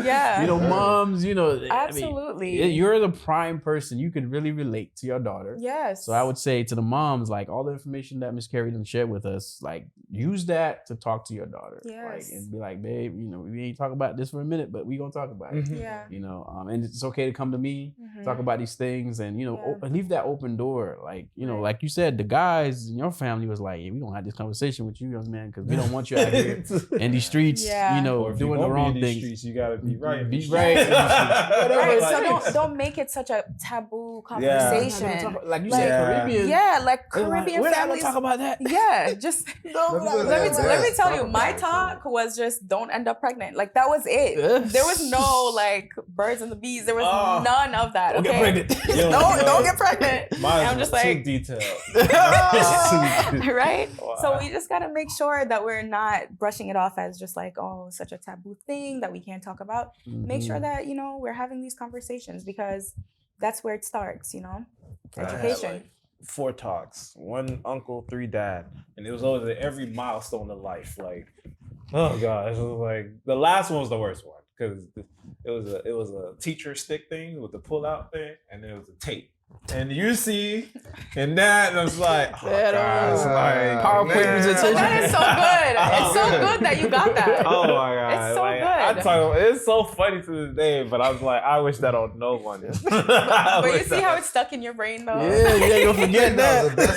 Yeah. You know, moms, you know. Absolutely. I mean, you're the prime person. You can really relate to your daughter. Yes. So I would say to the moms, like, all the information that Ms Kerri done shared with us, like, use that to talk to your daughter. Yes. Like, and be like, babe, you know, we ain't talk about this for a minute, but we gonna talk about it. Yeah. You know, and it's okay to come to me, talk about these things, and, you know, leave that open door. Like, you know, like you said, the guys in your family was like, we gonna have this conversation with you, young man, because we don't want you out here in these streets, you know, doing the wrong things. Streets, you gotta be right. Be right. Right. So don't make it such a taboo conversation. Like you said, Caribbean. Yeah, like Caribbean we're families. Not gonna talk about that. Yeah, just let me tell you, my talk was just don't end up pregnant. Like, that was it. There was no like birds and the bees. There was none of that. Don't get pregnant. Don't get pregnant. I'm just like, like, too detailed. Right? Wow. So we just gotta make sure that we're not brushing it off as just like, oh, such a taboo thing that we can't talk about. Make sure that, you know, we're having these conversations, because that's where it starts, you know, education. Like 4 talks, 1 uncle, 3 dad, and it was over every milestone of life. Like, oh gosh, it was like the last one was the worst one, because it was a teacher stick thing with the pull out thing, and then it was a tape. And you see, and that was like, oh gosh, like PowerPoint presentation. That is so good. It's so good that you got that. Oh my god, it's so like, good. It's so funny to this day, but I was like, I wish that on no one. But you see how it's stuck in your brain though. Yeah, you ain't gonna forget that. That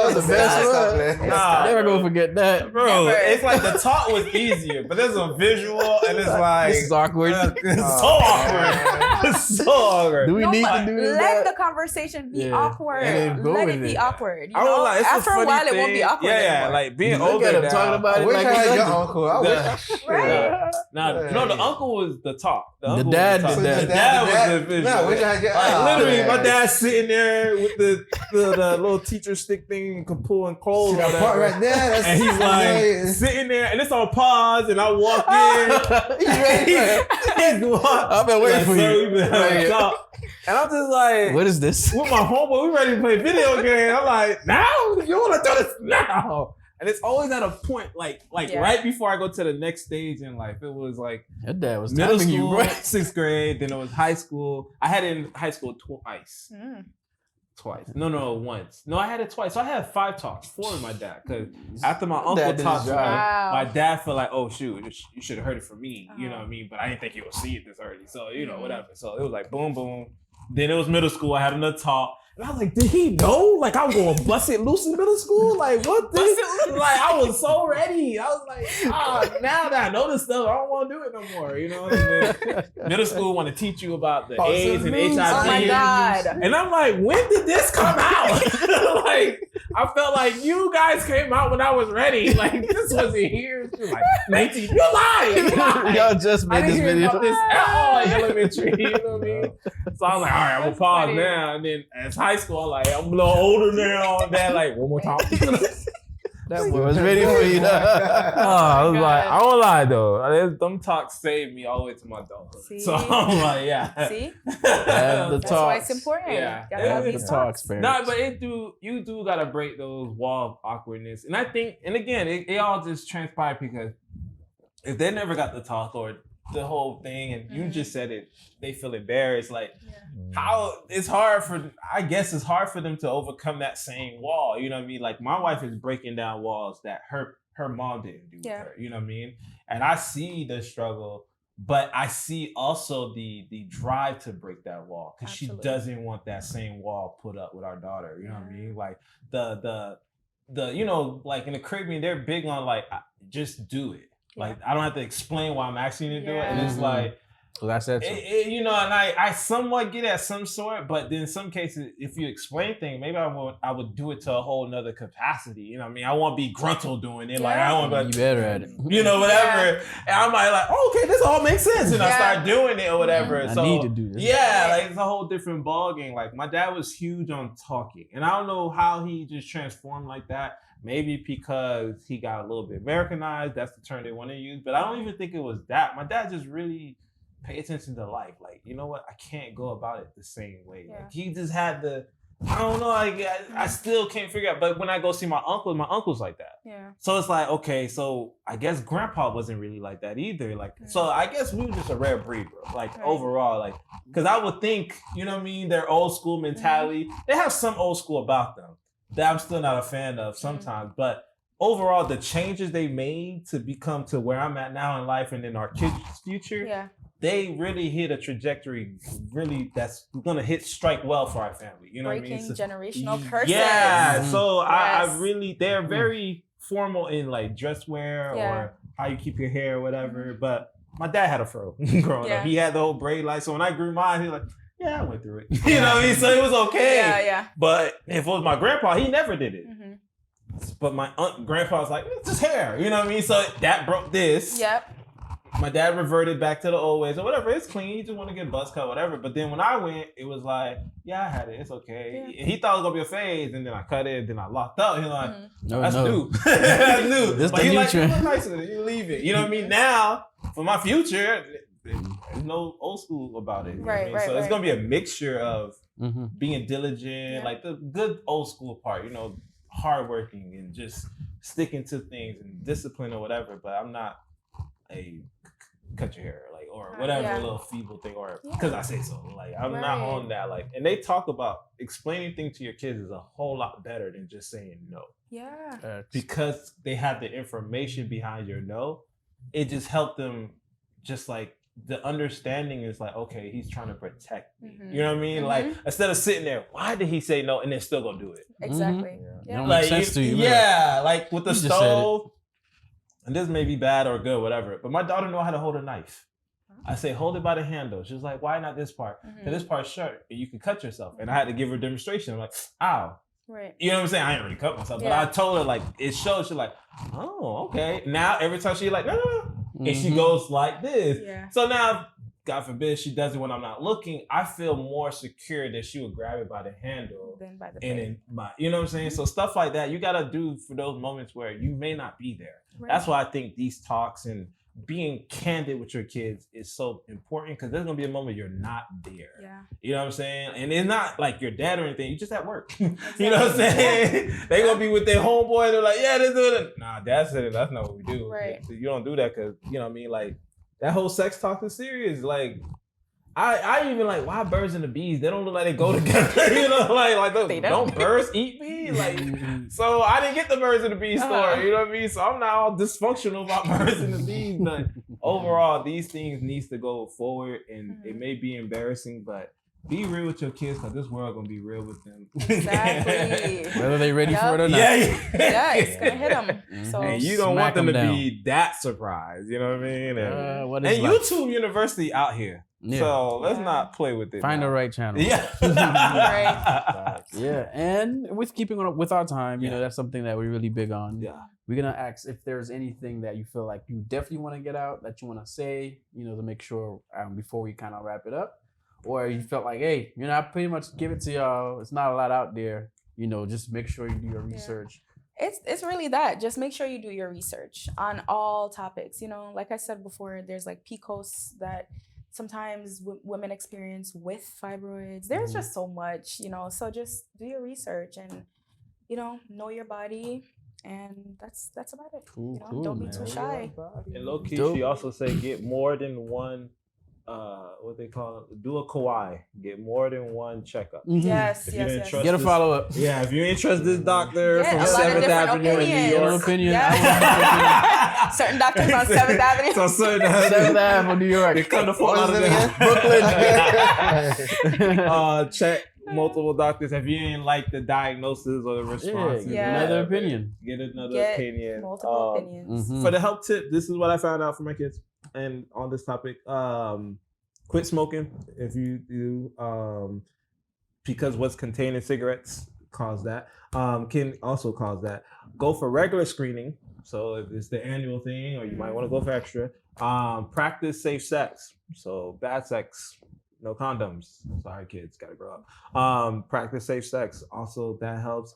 was the best one. Never gonna forget that, bro. Never. It's like the talk was easier, but there's a visual, and it's like, this is awkward. It's so awkward. It's so awkward. Do we need to do that? Let the conversation be awkward. Let it be awkward. You know? Like, after a while, it won't be awkward anymore. Like being older now. Talking about it like I had your uncle. I right? No, the uncle was the talk. The dad was the visual. No, wish I had your literally, my dad's sitting there with the little teacher stick thing, pulling clothes. That part right there, and he's like sitting there, and it's on pause, and I walk in. I've been waiting for you. And I'm just like, what is this? With my homeboy, we ready to play video game. I'm like, now? You want to do this now? And it's always at a point, like right before I go to the next stage in life. It was like your dad was middle school, you, right? 6th grade. Then it was high school. I had it in high school twice. Twice. No, once. No, I had it twice. So I had 5 talks, 4 with my dad. Because after my uncle talked to me, my dad felt like, oh, shoot, you should have heard it from me. You know what I mean? But I didn't think he would see it this early. So, you know, whatever. So it was like, boom, boom. Then it was middle school. I had another talk. And I was like, did he know? Like, I was going to bust it loose in middle school? Like, what this? Like, I was so ready. I was like, now that I know this stuff, I don't want to do it no more, you know? And then middle school want to teach you about the AIDS and HIV. Oh, my God. And I'm like, when did this come out? Like, I felt like you guys came out when I was ready. Like this wasn't here. She was like 19. You lied. Y'all just made this video. This at all in elementary. You know what I mean? So I was like, all right, I'm gonna pause now. And then as high school, I'm like, I'm a little older now. Dad, like, one more time. That boy was ready for you. I was like, I won't lie though. Them talks saved me all the way to my adulthood. So I'm like, yeah. See? That's why it's important. Yeah. Gotta have The these talks, parents. No, but you do gotta break those wall of awkwardness. And I think, and again, it all just transpired because if they never got the talk or the whole thing, and you just said it, they feel embarrassed. Like how it's hard for them to overcome that same wall. You know what I mean? Like my wife is breaking down walls that her mom didn't do with her. You know what I mean? And I see the struggle, but I see also the drive to break that wall because she doesn't want that same wall put up with our daughter. You know what I mean? Like the you know, like in the Caribbean, they're big on like just do it. Like I don't have to explain why I'm asking you to do it, and it's like, well, that's it. You know, and I somewhat get at some sort, but then in some cases, if you explain things, maybe I would do it to a whole nother capacity. You know what I mean? I won't be gruntle doing it. Like I want to, you better at it. You know, whatever. And I might like, oh, okay, this all makes sense, and I start doing it or whatever. I So need to do this. Yeah, like it's a whole different ballgame. Like my dad was huge on talking, and I don't know how he just transformed like that. Maybe because he got a little bit Americanized, that's the term they want to use. But I don't even think it was that. My dad just really paid attention to life. Like, you know what? I can't go about it the same way. Like he just had the, I don't know, like I still can't figure out. But when I go see my uncle's like that. Yeah. So it's like, okay, so I guess grandpa wasn't really like that either. Like, so I guess we were just a rare breed, bro. Like overall, like, because I would think, you know what I mean, their old school mentality, they have some old school about them that I'm still not a fan of sometimes, but overall, the changes they made to become to where I'm at now in life and in our kids' future, they really hit a trajectory that's gonna strike well for our family. You know what I mean? Breaking generational curses. Yeah, so I really, they're very formal in like dress wear or how you keep your hair or whatever, but my dad had a fro growing up. He had the whole braid light, so when I grew mine, he was like, yeah, I went through it. You know what I mean? So it was okay. Yeah. But if it was my grandpa, he never did it. But my grandpa was like, it's just hair. You know what I mean? So that broke this. Yep. My dad reverted back to the old ways or whatever. It's clean. He just want to get buzz cut, whatever. But then when I went, it was like, yeah, I had it. It's okay. Yeah. He thought it was going to be a phase. And then I cut it. Then I locked up. He's like, that's new. That's new. This but the he new like, trend. nicer. You leave it. You know what I mean? Now, for my future, there's no old school about it. Right. So it's going to be a mixture of being diligent, like the good old school part, you know, hardworking and just sticking to things and discipline or whatever. But I'm not a cut your hair like or whatever little feeble thing or because I say so. Like I'm not on that. Like, and they talk about explaining things to your kids is a whole lot better than just saying no. Yeah. Because they have the information behind your no, it just helped them just like the understanding is like, okay, he's trying to protect me. You know what I mean? Like instead of sitting there, why did he say no and then still gonna do it? Exactly. It don't make sense to you. Yeah, like with the stove. And this may be bad or good, whatever. But my daughter know how to hold a knife. I say, hold it by the handle. She's like, why not this part? Because this part's sharp and you can cut yourself. And I had to give her a demonstration. I'm like, ow. Right. You know what I'm saying? I ain't really cut myself. But I told her, like, it shows. She's like, oh, okay. Now, every time she's like, no. And she goes like this. Yeah. So now, God forbid, she does it when I'm not looking. I feel more secure that she would grab it by the handle. Than by the blade. You know what I'm saying? So stuff like that, you got to do for those moments where you may not be there. Right. That's why I think these talks and being candid with your kids is so important because there's going to be a moment you're not there. Yeah. You know what I'm saying? And it's not like your dad or anything. You just at work. Exactly. You know what I'm saying? They're going to be with their homeboy. They're like, yeah, they're doing it. Nah, dad said it. That's not what we do. Right. You don't do that because, you know what I mean? like that whole sex talk is serious. Like, I even like, why birds and the bees? They don't look like they go together. You know, like don't birds eat me? Like, so I didn't get the birds and the bees story. You know what I mean? So I'm not all dysfunctional about birds and the bees. But overall, these things needs to go forward, and it may be embarrassing, but be real with your kids because this world gonna be real with them. Exactly. Whether they ready for it or not. Yeah, it's gonna hit them. So And you don't Smack want them to 'em down. be that surprised. You know what I mean? And, What is and life? YouTube University out here. Yeah. So let's Yeah. not play with it. Find now. the right channel. Yeah. Right. Yeah, and with keeping on with our time, you know, that's something that we're really big on. Yeah. We're gonna ask if there's anything that you feel like you definitely want to get out, that you want to say, you know, to make sure before we kind of wrap it up, or you felt like, hey, you know, I pretty much give it to y'all. It's not a lot out there, you know. Just make sure you do your research. It's really that. Just make sure you do your research on all topics. You know, like I said before, there's like PCOS that sometimes women experience with fibroids. There's just so much, you know. So just do your research and, you know your body, and that's about it. Cool, you know, cool, don't man. be too shy. And low key, Dope. she also said get more than one. What they call it? Do a Kawhi. Get more than one checkup. Mhm. Yes, If you yes, didn't yes. trust Get a this- follow up. Yeah, if you ain't trust this doctor Yeah, from a lot of 7th different Avenue in New opinions. Your York. opinion. Yeah. Certain doctors on 7th Avenue. So certain Seventh Avenue, New York. They come to Fort What was it Lauderdale. Brooklyn. Check multiple doctors. If you ain't like the diagnosis or the response, Yeah. Another opinion. Get another Get opinion. multiple opinions. Mhm. For the health tip, this is what I found out for my kids. And on this topic, quit smoking if you do, because what's contained in cigarettes cause that, can also cause that. Go for regular screening. So if it's the annual thing, or you might want to go for extra. Practice safe sex. So bad sex, no condoms. Sorry, kids, gotta grow up. Practice safe sex. Also, that helps.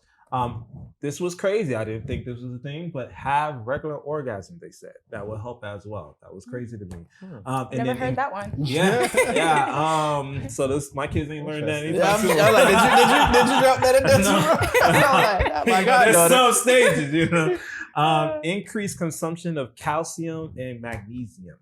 This was crazy. I didn't think this was a thing, but have regular orgasms, they said. That will help as well. That was crazy to me. And Never then heard that one. Yeah, yeah. So my kids ain't learned that anytime Yeah, soon. I was like, did you drop that in there too? No. I was like, oh my God, There's daughter. some stages, you know. Increased consumption of calcium and magnesium,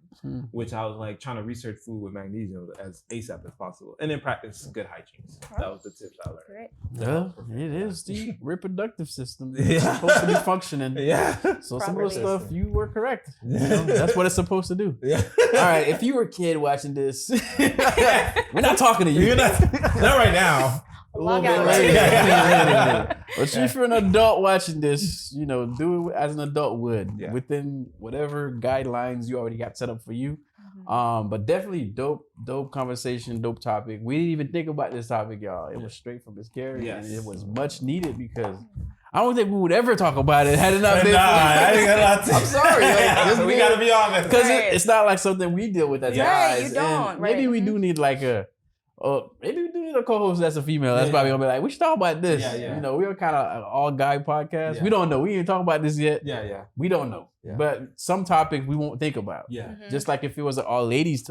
which I was like trying to research food with magnesium as ASAP as possible, and then practice good hygiene. That was the tips I learned. Great. Yeah, it is the reproductive system. Yeah. It's supposed to be functioning. Yeah. So some of Properly. the stuff you were correct. You know, that's what it's supposed to do. Yeah. All right, if you were a kid watching this, we're not talking to you. You're not right now. A little Long bit hours. later. Yeah. But if you're an adult watching this, you know, do it as an adult would, Yeah. within whatever guidelines you already got set up for you. But definitely dope conversation, dope topic. We didn't even think about this topic, y'all. It was straight from Ms Kerri, Yes. and it was much needed because I don't think we would ever talk about it had it not been. I ain't got a lot to. I'm sorry, like, So we gotta be honest. because Right. it's not like something we deal with as Yeah. Right, guys. you don't, And maybe right. we do need like maybe we do need a co-host that's a female. That's Yeah. probably gonna be like, we should talk about this. Yeah, yeah. You know, we're kind of an all guy podcast. Yeah. We don't know. We ain't talking about this yet. Yeah. We don't know. Yeah. But some topics we won't think about. Yeah. Mhm. Just like if it was an all ladies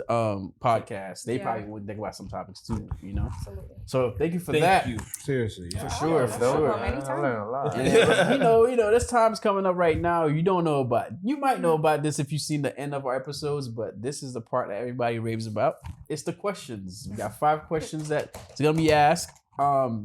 podcast, they Yeah. probably wouldn't think about some topics too. You know. Absolutely. So thank you for Thank that. you. Seriously. For Yeah. sure. For no sure. problem. Anytime. I learned a lot. Yeah, you know, this time's coming up right now. You don't know about. You might know about this if you've seen the end of our episodes, but this is the part that everybody raves about. It's the questions. We got 5 questions that it's gonna be asked.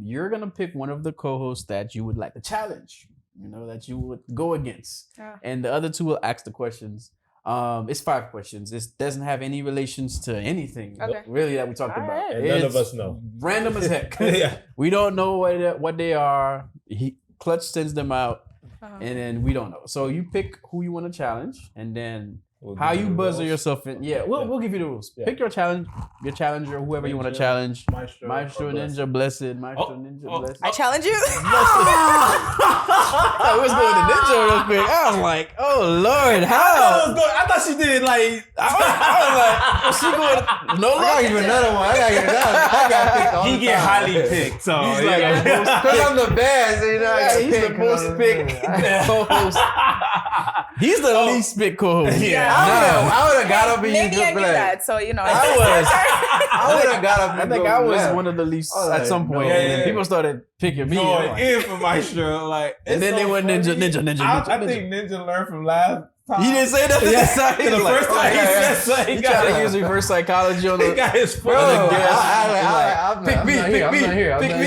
You're gonna pick one of the co-hosts that you would like to challenge. You know, that you would go against, and the other 2 will ask the questions. It's 5 questions. It doesn't have any relations to anything Okay. really that we talked All about. right. And none of It's us know. Random as heck. Yeah. We don't know what they are. Clutch sends them out, Uh-huh. and then we don't know. So you pick who you want to challenge, and then We'll how give you the buzzer rules. yourself in. Yeah, we'll give you the rules. Yeah. Pick your challenger, whoever you want to Ninja, challenge. Maestro, Maestro or Blessed. Ninja, Blessed. Maestro Oh, Ninja, oh, Blessed. I challenge you. I was going to Ninja real quick. I was like, oh Lord, how? I thought she did like. I was like, was she going? No, I gotta give another one. I gotta get another one. I got picked all He the get time. highly picked, so He's yeah. like the most Because I'm the best, you know. I Yeah, gotta he's the pick most another picked one. co-host. He's the least picked co-host. Yeah. I would have got up and Maybe you I just knew be like, that, so you know. I would have got up and I think go I was left. one of the least I was at like, some point. no. And then Yeah. people started picking me. I'm Going like- in for Maestro, like. And then it's they so went funny. Ninja. I think Ninja learned from last time. He didn't say nothing. Yeah. this time. He The was like, first time he said something, he tried to use reverse psychology on the. He got his foot Bro, on the gas. I'm Pick not me, here, pick I'm me, not here, I'm pick not me.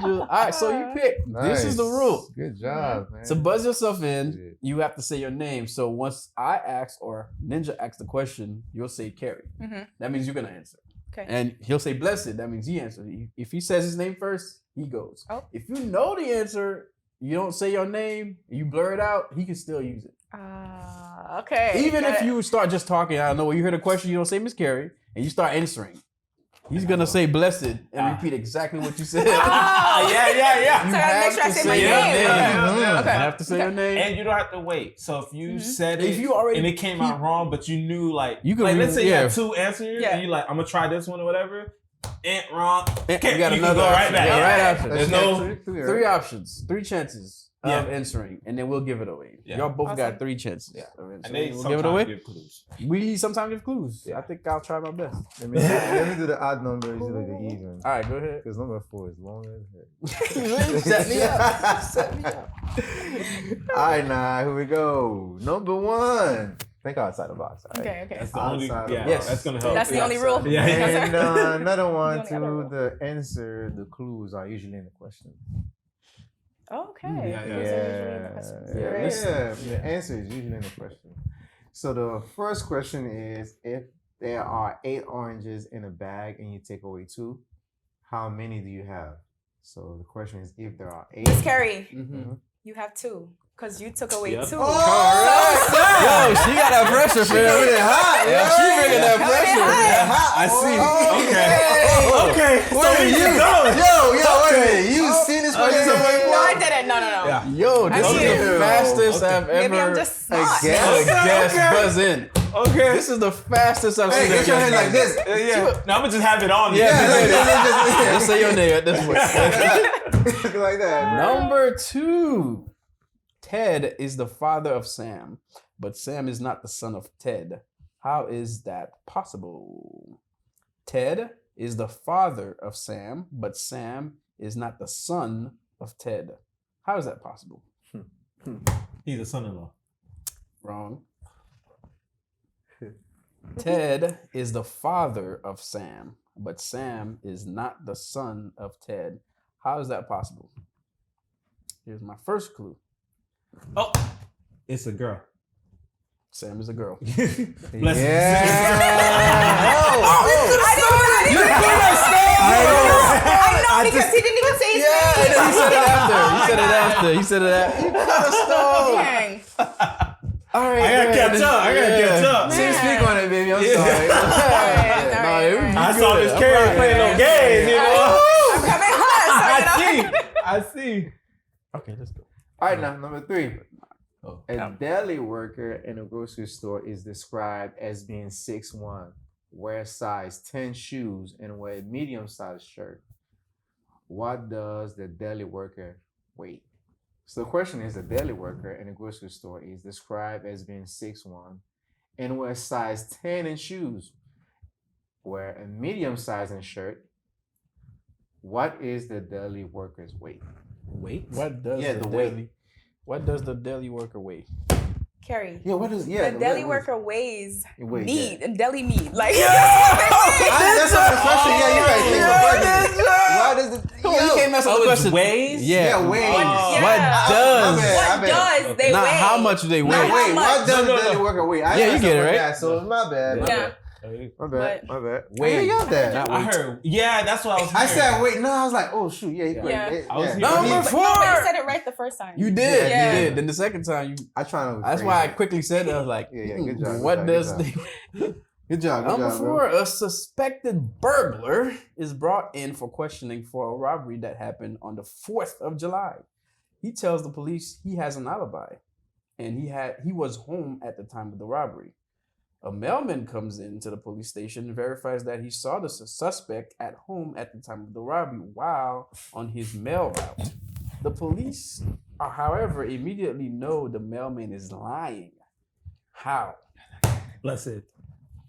here. All right, so you pick. This is the rule. Good job, man. To buzz yourself in, Shit. you have to say your name. So once I ask or Ninja asks the question, you'll say Kerri. Mhm. That means you're gonna answer. Okay. And he'll say blessed. That means he answered. If he says his name first, he goes. Oh. If you know the answer, you don't say your name, you blur it out, he can still use it. Okay. Even if you start just talking, I don't know, when you hear the question, you don't say Ms Kerri, and you start answering. He's gonna say blessed and repeat exactly what you said. Oh. Yeah. You So I have make sure I to say say my your name. name. Okay. You have to say your name. And you don't have to wait. So if you said it, If you already- and it came out wrong, but you knew You can let's say you yeah. have 2 answers, and you like, I'm gonna try this one or whatever. Wrong. You got You can another go right option. back. Yeah, right option. There's no. 3 options, 3 chances Yeah. of answering, and then we'll give it away. Yeah. Y'all both Awesome. got 3 chances. Yeah. Of answering. And they We'll give it away. give clues. We sometimes give clues. Yeah. I think I'll try my best. Let me do the odd number, usually the even. All right, go ahead. Because number 4 is long as Set me up. Set me up. All right, now here we go. Number 1. Think outside the box. All right? Okay. That's the only. Outside Yeah, of Yes. that's gonna help. That's the only rule. Yeah. And another one The only other rule. to the answer, the clues are usually in the question. Okay. Yeah, Those are usually in the questions. Great. The answer is usually in the question. So the first question is, if there are 8 oranges in a bag and you take away 2, how many do you have? So the question is, if there are 8. Ms Kerri, Mm-hmm. you have 2 because you took away Yep. 2. Yo, she got that pressure, fam. really hot, Yeah, she bringing that pressure. I see. Okay. Wait a minute, wait a minute. You seen this question? No, I didn't. No. Yeah. Yo, this I is see the it. fastest I've ever. Maybe I'm just smart. guess buzz in. Okay. This is the fastest I've Hey, seen. get your hand like this. Yeah. Now I'm gonna just have it on. Yeah, just say your name at this point. Like that. Number 2. Ted is the father of Sam, but Sam is not the son of Ted. How is that possible? Ted is the father of Sam, but Sam is not the son of Ted. How is that possible? He's a son-in-law. Wrong. Ted is the father of Sam, but Sam is not the son of Ted. How is that possible? Here's my first clue. Oh, it's a girl. Sam is a girl. Bless I know because he didn't even say his name. He said it after. He said it after. You kind of stole. Dang. All right, I gotta catch up. See, speak on it, baby. I'm sorry. I saw Ms Kerri playing no games, you know. I'm coming hot. I see. Okay, let's go. All right, now number 3. Oh, A deli worker in a grocery store is described as being 6'1", wears size 10 shoes, and wear a medium-sized shirt. What does the deli worker weigh? So the question is, a deli worker in a grocery store is described as being 6'1", and wears size 10 in shoes, wear a medium-sized shirt. What is the deli worker's weight? What does Yeah, the the deli? weight. What does the deli worker weigh? Kerri. Yeah, what is The deli worker weighs Wait, meat and deli meat. Like That's not the question. Yeah, you're right. Think about it. Why does the You can't mess up the question. Ways? Yeah, ways. Yeah. What does? What does they Not weigh? how much they weigh. Not how Wait, much? what does No. the deli worker weigh? Yeah, you get it, right? So my bad. Yeah. My bad. Wait. I got that. I heard. Yeah, that's what I was I hearing. said wait. No, I was like, oh shoot, yeah. Yeah. I was hearing- Number But 4. no, but you said it right the first time. You did. Yeah. You did. Then the second time, I try to. that's why I quickly said it. I was like, Yeah, good job, what good does job, the Good job. Number 4, a suspected burglar is brought in for questioning for a robbery that happened on the 4th of July. He tells the police he has an alibi, and he was home at the time of the robbery. A mailman comes into the police station and verifies that he saw the suspect at home at the time of the robbery while on his mail route. The police, however, immediately know the mailman is lying. How? Blessed.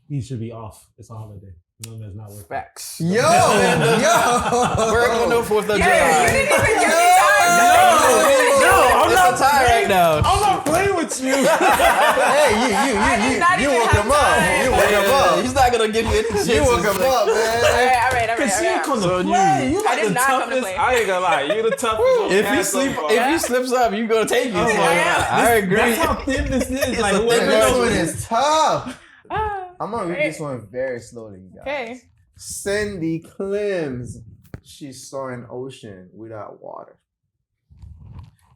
He should be off. It's a holiday. No, that's not working. Facts. Yo. Work on the 4th of July. Yeah, you didn't even give me time. I'm not tired right now. I'm not playing with you. Hey, you woke him up. You woke him up. He's not gonna give you any chances. You woke him up, man. All right. Cause she ain't come to So play. You I like did the not come to toughest. play. I ain't gonna lie. You the toughest. If he slips up, you gonna take it. Oh my So, God. I agree. That's how thin this is. Like a whoever thin This knows- one is tough. Ah, I'm gonna read Right. this one very slowly, you guys. okay. Cindy claims she saw an ocean without water.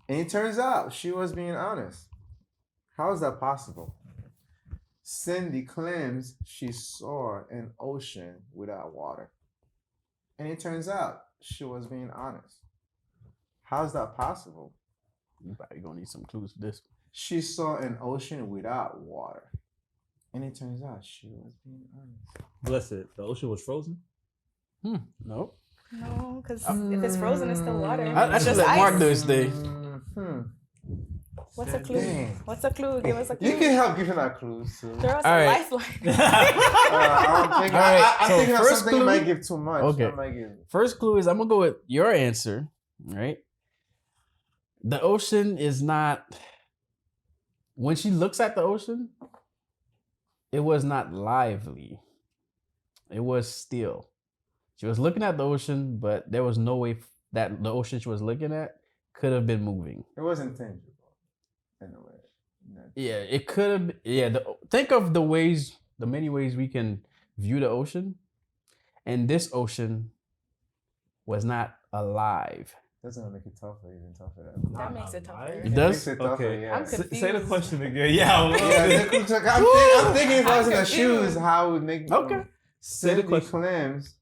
And it turns out she was being honest. How is that possible? Cindy claims she saw an ocean without water. And it turns out she was being honest. How is that possible? You probably gonna need some clues for this. She saw an ocean without water. And it turns out she was being honest. Bless it. The ocean was frozen? Nope. No, because if it's frozen, it's still water. I It's should just let ice. Mark do his thing. What's a clue? Dang. What's a clue? Give us a clue. You can help giving out clues too. Throw us All a right. lifeline. I'm so thinking of first something you clue- might give too much. Okay. I might give. First clue is I'm gonna go with your answer, right? The ocean is not. When she looks at the ocean, it was not lively. It was still. She was looking at the ocean, but there was no way that the ocean she was looking at could have been moving. It wasn't tangible in a way. No. Yeah, it could have. Yeah, think of the many ways we can view the ocean, and this ocean was not alive. That's gonna make it tougher, even tougher. That makes it tougher. It does. Makes it tougher, Okay. yeah. I'm confused. Say the question again. Yeah. I'm thinking if I was in her shoes, how it would make. Okay. Cindy the question. claims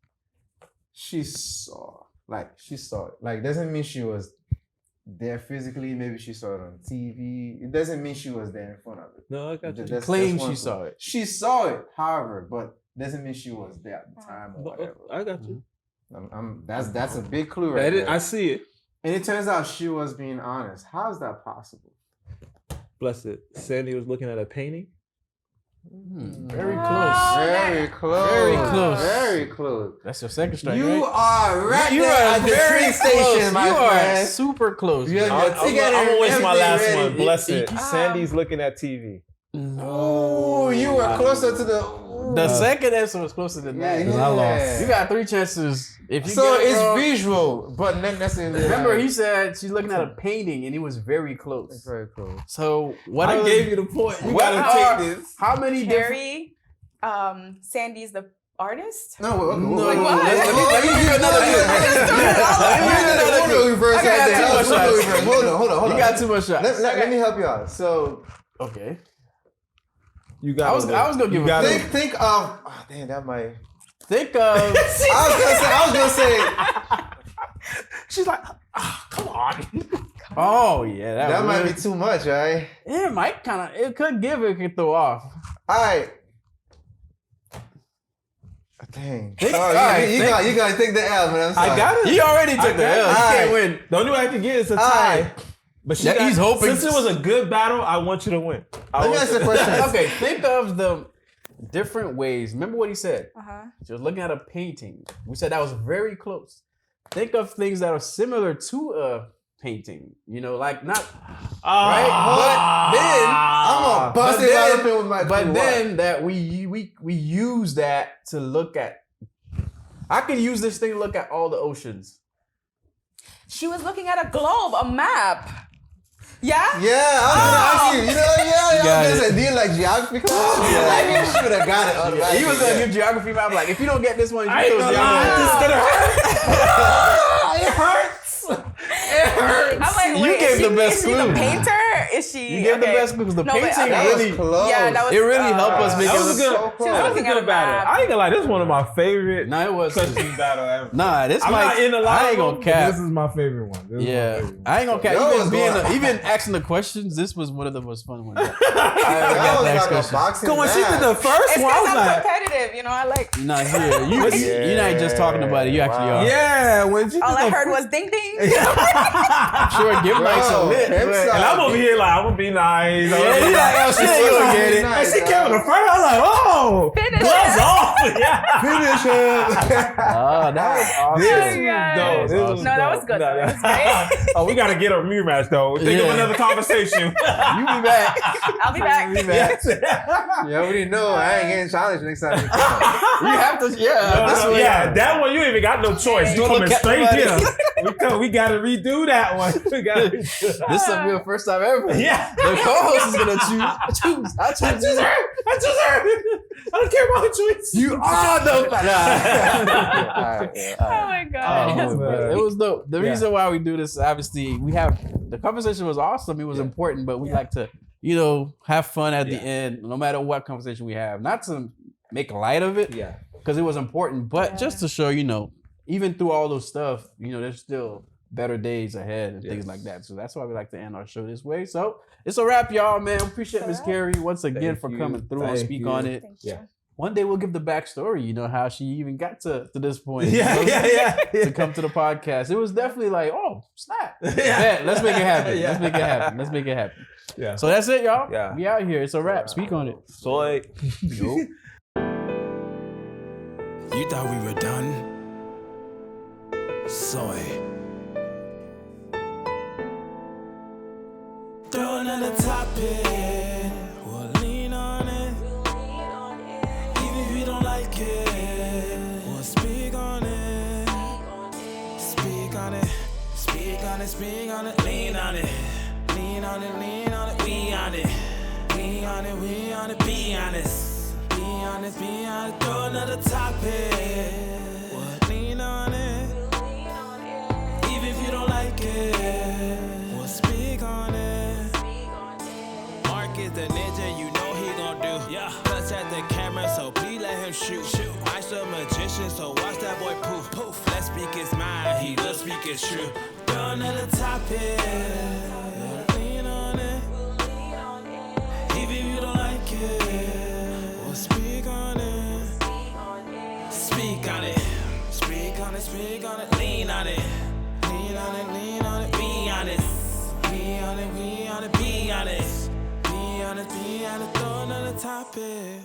she saw it. Like doesn't mean she was there physically. Maybe she saw it on TV. It doesn't mean she was there in front of it. No, I got you. Claims one she clue. saw it. She saw it, however, but doesn't mean she was there at the time or whatever. I got you. That's a big clue right there. I see it. And it turns out she was being honest. How is that possible? Bless it. Sandy was looking at a painting. Very Oh, close. Very close. Very close. Very close. That's your second strike, You right? are right You there are at the very train close. station, my You are friend. super close. You have bro. your ticket I'm gonna waste my and last everything one. ready. Bless it. Um, Sandy's looking at TV. Oh, you were closer to the. The second answer was closer than that. Yeah. I lost. You got 3 chances. If you So get it it's wrong- visual, but not necessarily. Remember, he said she's looking at a painting, and he was very It's close. very close. So what? I other- gave you the point. You What gotta are- take this. How many different? Carrie, Sandy's the artist. No, No, what? what? let me give you another Hold on. You got too much shots. Let me help you out. So Okay. You got. I was gonna give you a got clue. think of. Oh, damn, that might. Think of. I was gonna say. She's like, come on. Oh yeah, That might be would- too much, right? It might kind of. It could give. It could throw off. All right. Dang. Think- Oh, all right, you gotta take the L, man. I'm sorry. I got it. He already took the L. He Alright. can't win. The only way I can get is a tie. Alright. But she Yeah, got, he's hoping- Since it was a good battle, I want you to win. Let me ask you a question. Okay, think of the different ways. Remember what he said? She was looking at a painting. We said that was very close. Think of things that are similar to a painting. You know, like not right, but then I'm gonna bust but it then- right open with my but clue. then that we use that to look at. I can use this thing to look at all the oceans. She was looking at a globe, a map. Yeah? Yeah, I was gonna ask you. You know, I got was gonna it. say, do you like geography class? Like, you should have got it. automatically. He was gonna give geography map. Like, if you don't get this one, you I ain't chose gonna the lie, other this one. is gonna hurt. It hurts. It hurts. I'm like, You wait, gave is the she, best is she clue. the painter? Is she? You gave the okay. best clue because the No, but- painting okay. really, close. Yeah, that was. it really helped us make That it was a look good. so close. That was a Looking at good a battle. map. I ain't gonna lie. This is one of my favorite No, it was. question battle ever. Nah, this I'm might. not in a lot I ain't of gonna them, but cap. This is my favorite one. This is my Yeah, favorite one. I ain't gonna cap. Yo, Even what's going on? even asking the questions, this was one of the most fun ones. I That got was the next like a question. boxing Cause when she did match. the first It's one, I was because I'm like, competitive, you know. I like. Nah, here you're not just talking about it. You actually Wow. are. yeah. When she All did I the heard first- was ding ding. Sure, give Mike some lit. Bro, but- And I'm over here like I'm gonna be nice. Yeah, he like, oh shit, you gonna get it. And she came in the front. I was like, oh, Finish gloves it. off. Yeah. Finish him. Oh, that was awesome. This Oh, God. dope. This No, was that dope. was good, No, though. no. That was great. Oh, we gotta get a rematch though. Think of Yeah. another conversation. You be back. I'll be back. You be back. You already know I ain't getting challenged next time you come. You have to, yeah. No, this no, way. yeah, that one you ain't even got no choice. You Don't coming look at straight nobody. here. We gotta redo that one. We gotta redo that. This will be the first time ever. Yeah. The co-host is gonna choose. I choose her. I don't care about her choice. You are the. Oh my god. It was dope. The reason why we do this, obviously, we have the conversation was awesome. It was important, but we like to, have fun at the end, no matter what conversation we have. Not to make light of it, because it was important, but just to show, even through all those stuff, there's still better days ahead and things like that. So that's why we like to end our show this way. So it's a wrap, y'all, man. Appreciate Ms Kerri once again for coming through and speak on it. One day we'll give the backstory, how she even got to this point. To come to the podcast. It was definitely like, oh, snap. Bet. Let's make it happen. Let's make it happen. Yeah. So that's it, y'all. Yeah. We out here. It's a wrap. Speak on it. Soy. Yo. You thought we were done? Soy. Throw another topic. We'll lean on it. Even if you don't like it, we'll speak on it. Speak on it. Speak on it. Speak on it. Lean on it. Lean on it. Lean on it. We on it. We on it. We on it. Be honest. Be honest. Be honest. Throw another topic. We'll lean on it. Even if you don't like it, we'll speak on it. Mark is the ninja, you know he gon' do. Yeah. Touch at the camera, so please let him shoot. I'm a magician, so watch that boy poof. Poof. Let's speak his mind, he will speak his truth. Throw another topic. Lean on it. Even if you don't like it, we'll speak on it. Speak on it. Speak on it. Speak on it. Lean on it. Lean on it. Lean on it. Be honest. Be on it. We on it. Be honest. Be honest. Be honest. Throw another topic.